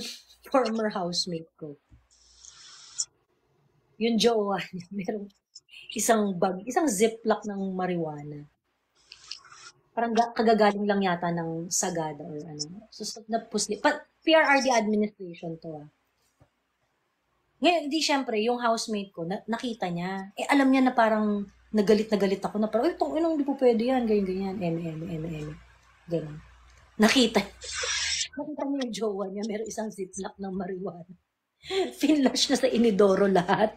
former housemate ko, yung jowa niya, merong isang ziplock ng marijuana. Parang kagagaling lang yata ng Sagada or ano. So, PRRD administration to. Ngayon, di syempre, yung housemate ko, nakita niya. Alam niya na parang nagalit ako na parang, itong inong di po pwede yan, ganyan. Ganyan. Nakita niya yung jowa niya, meron isang ziplock ng marijuana. Finlash na sa inidoro lahat.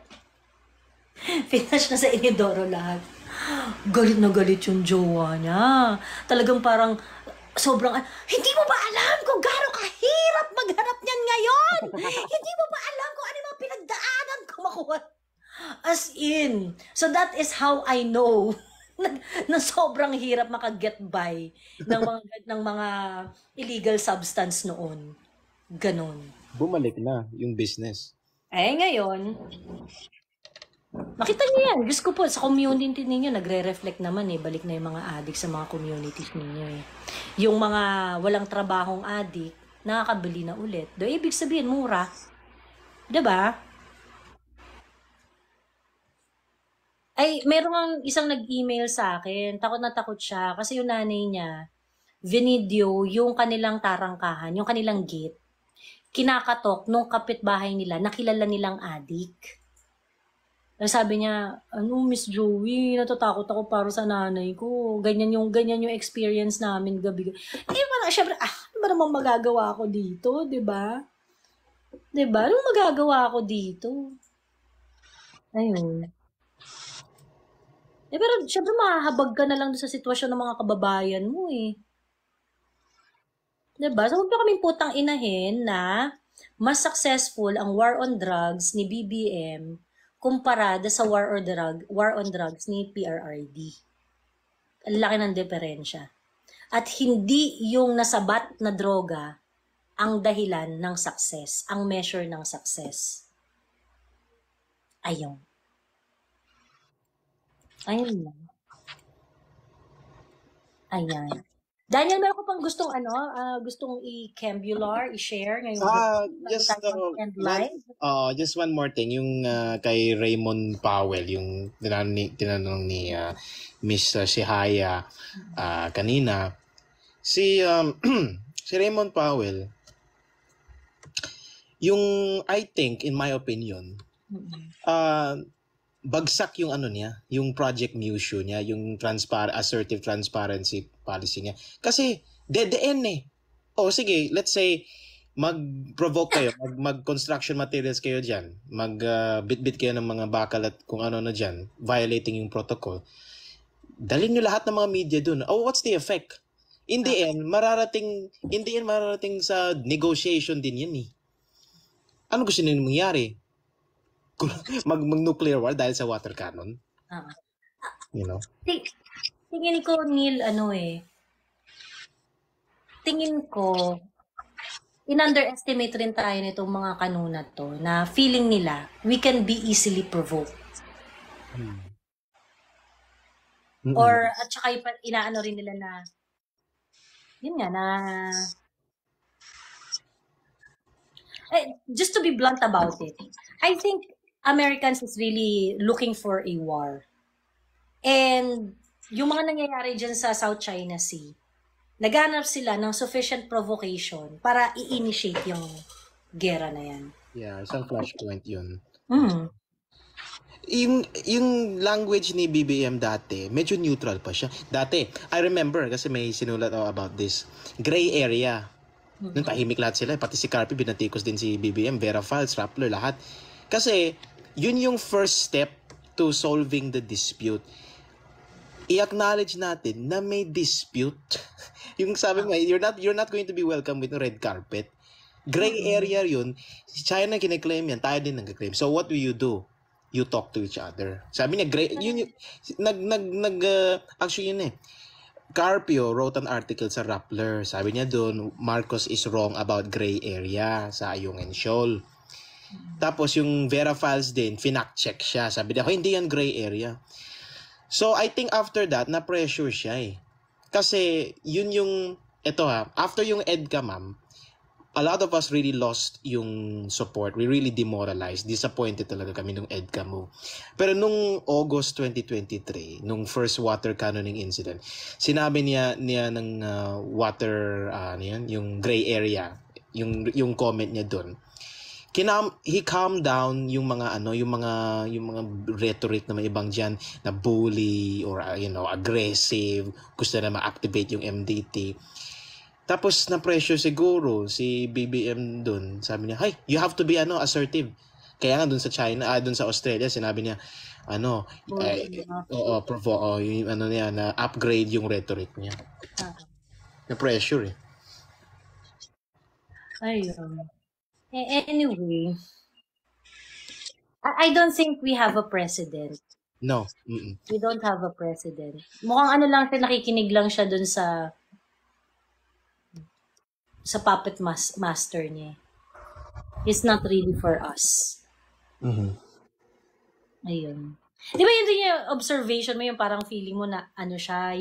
Galit na galit yung jowa niya. Talagang parang, sobrang, hindi mo ba alam kung gaano kahirap maghanap niyan ngayon? Hindi mo ba alam kung ano yung mga pinagdaanan ko makuha? As in. So that is how I know na sobrang hirap makaget by ng mga illegal substance noon. Ganon. Bumalik na yung business. Ngayon, makita niyo yan. Diyos ko po, sa community ninyo, nagre-reflect naman balik na yung mga addict sa mga communities ninyo Yung mga walang trabahong addict, nakakabili na ulit. Ibig sabihin, mura. Diba? Merong isang nag-email sa akin. Takot na takot siya kasi yung nanay niya, video yung kanilang tarangkahan, yung kanilang gate. Kinakatok nung kapitbahay nila, nakilala nilang addict. Sabi niya, Miss Joey, natatakot ako para sa nanay ko. Ganyan yung experience namin gabi. Syempre, ano ba namang magagawa ko dito, diba? Diba? Anong magagawa ko dito? Ayun. Pero syempre, mahahabag ka na lang sa sitwasyon ng mga kababayan mo Diba? So, huwag na kaming putang inahin na mas successful ang war on drugs ni BBM kumparada sa war on drugs ni PRRD. Ang laki ng diferensya. At hindi yung nasabat na droga ang dahilan ng success, ang measure ng success. Ayun lang. Ayan. Daniel, meron ko pang gustong i-cambular, i-share ngayong just one more thing, yung kay Raymond Powell, yung tinanong ni Miss Shihaya kanina. Si Raymond Powell, yung I think, in my opinion, bagsak yung niya, yung Project Mushu niya, yung assertive transparency policy niya. Kasi dead end sige, let's say mag-provoke kayo, mag-construction materials kayo diyan, bit-bit kayo ng mga bakal at kung ano na diyan, violating yung protocol. Dalhin niyo lahat ng mga media dun. What's the effect? In the end, mararating sa negotiation din yan Ano gusto niyo mangyari? Mag-nuclear war dahil sa water cannon. You know? Tingin ko, Neil, tingin ko, in-underestimate rin tayo nitong mga kanunat to na feeling nila, we can be easily provoked. Or, at saka inaano rin nila na, yun nga, just to be blunt about it, I think Americans is really looking for a war. And yung mga nangyayari dyan sa South China Sea, naghanap sila ng sufficient provocation para i-initiate yung gera na yan. Yeah, isang flashpoint yun. yung language ni BBM dati, medyo neutral pa siya. Dati, I remember kasi may sinulat ako about this. Gray area. Nung tahimik lahat sila, pati si Carpy, binatikos din si BBM, Vera Falls, Rappler, lahat. Kasi, yun yung first step to solving the dispute. I-acknowledge natin na may dispute. Yung sabi mo, you're not going to be welcome with a red carpet. Gray area yun. Si China kiniklaim yan, tayo din nag-claim. So what do? You talk to each other. Sabi niya, gray, yun, actually yun eh. Carpio wrote an article sa Rappler. Sabi niya doon, Marcos is wrong about gray area sa Ayung and Shoal. Tapos yung Vera Falls din, finact-check siya. Sabi niya, hindi yan gray area. So I think after that, na-pressure siya eh. Kasi yun yung, after yung EDCA ma'am, a lot of us really lost yung support. We really demoralized. Disappointed talaga kami nung EDCA move. Pero nung August 2023, nung first water cannoning incident, sinabi niya ng water, yung gray area, yung comment niya doon. He calmed down yung mga yung mga rhetoric na may ibang diyan na bully or aggressive, gusto na ma-activate yung MDT. Tapos na-pressure siguro si BBM dun. Sabi niya, "Hey, you have to be assertive." Kaya nga dun sa China, dun sa Australia, sinabi niya, na upgrade yung rhetoric niya. Na-pressure eh. Ayun. Anyway, I don't think we have a president. No. Mm-mm. We don't have a president. Mukhang lang siya, nakikinig lang siya dun sa puppet master niya. It's not really for us. Mm-hmm. Ayun. Di ba yun din yung observation mo, yung parang feeling mo na siya,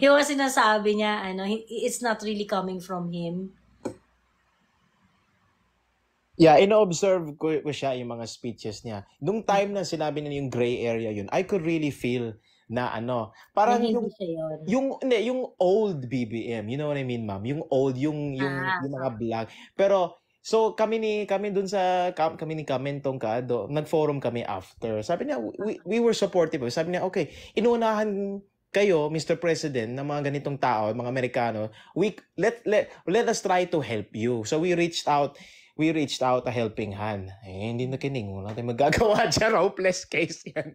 yung sinasabi niya, it's not really coming from him. Yeah, ino-observe ko siya yung mga speeches niya. Nung time na sinabi niya yung gray area yun, I could really feel na parang yung old BBM, you know what I mean, ma'am? Yung old, yung mga vlog. Pero so kami ni Kamentong nag-forum kami after. Sabi niya we were supportive. Sabi niya, okay, inuunahan kayo, Mr. President, ng mga ganitong tao, mga Amerikano. Let us try to help you. So we reached out a helping hand. Hindi nakinig. Wala tayong magagawa dyan. Hopeless case yan.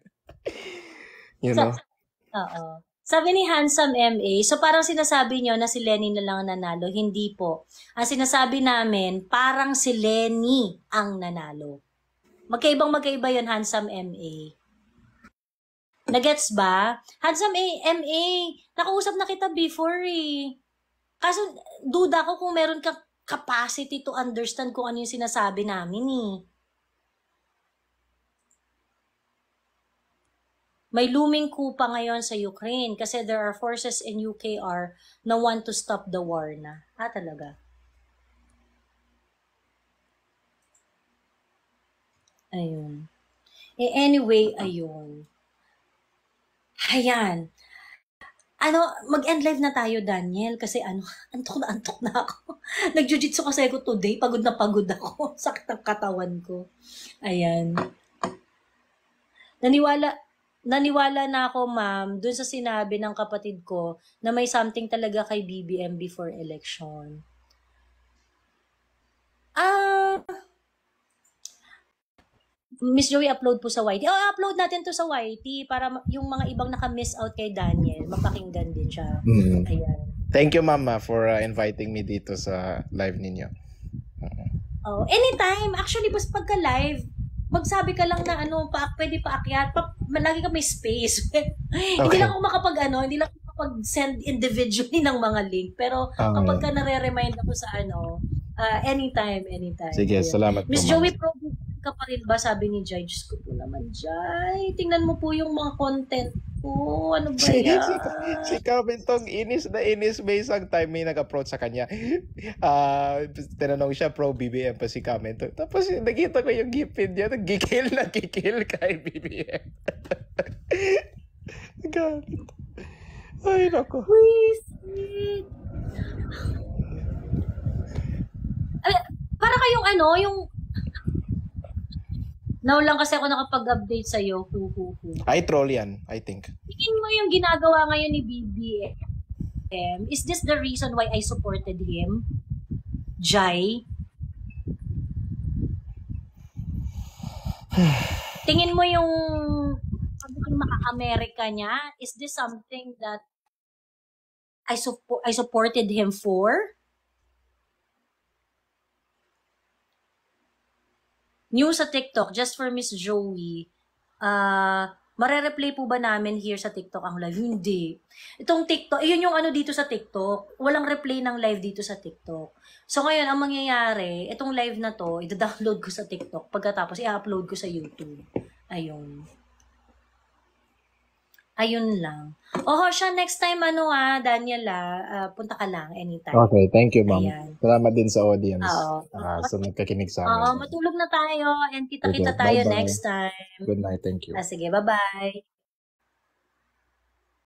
Oo. Sabi ni Handsome MA, so parang sinasabi nyo na si Lenny na lang nanalo. Hindi po. Ang sinasabi namin, parang si Lenny ang nanalo. Magkaiba yun, Handsome MA. Nagets ba? Handsome MA, nakausap na kita before eh. Kaso, duda ko kung meron kang capacity to understand kung ano yung sinasabi namin eh. May looming coup pa ngayon sa Ukraine kasi there are forces in UKR na want to stop the war na. Talaga. Ayun. Anyway, ayun. Ayan. Mag-end live na tayo, Daniel, kasi antok na ako. Nag-jujitsu kasi ako today, pagod na pagod ako. Sakit ang katawan ko. Ayan. Naniwala na ako, ma'am, dun sa sinabi ng kapatid ko na may something talaga kay BBM before election. Miss Joey, upload po sa YT. Upload natin to sa YT para yung mga ibang naka-miss out kay Daniel, mapakinggan din siya. Ayan. Thank you, Mama, for inviting me dito sa live ninyo. Anytime. Actually, basta pagka-live, magsabi ka lang na pwede paakyat. Lagi ka may space. Okay. Hindi lang ako hindi lang ako makapag-send individually ng mga link. Pero kapag ka nare-remind ako sa anytime. Sige, salamat po. Miss Joey, ka pa rin ba? Sabi ni Jai. Diyos ko po naman, Jai. Tingnan mo po yung mga content ko. Ano ba yan? Si Kamentong inis may isang time may nag-approach sa kanya. Tinanong siya pro BBM pa si Kamentong. Tapos nakita ko yung gipin niya. Nagkikil kay BBM. Nagalit. Ay, nako. Sweet. Para kayong yung Now lang kasi ako nakapag-update sa'yo. Ay, troll yan, I think. Tingin mo yung ginagawa ngayon ni BBM, is this the reason why I supported him? Jai? Tingin mo yung pagiging maka-Amerika niya, is this something that I supported him for? New sa TikTok, just for Miss Joey, mare-replay po ba namin here sa TikTok ang live? Hindi. Itong TikTok, yun yung ano dito sa TikTok, walang replay ng live dito sa TikTok. So ngayon, ang mangyayari, itong live na to, ida-download ko sa TikTok, pagkatapos i-upload ko sa YouTube. Ayun. Ayun lang. Siya, next time, Daniela, punta ka lang anytime. Okay, thank you, ma'am. Ayan. Salamat din sa audience. Oo. Sa nagkakinig sa amin. Matulog na tayo and kita-kita Okay, tayo bye-bye. next time. Good night, thank you. Sige, bye-bye.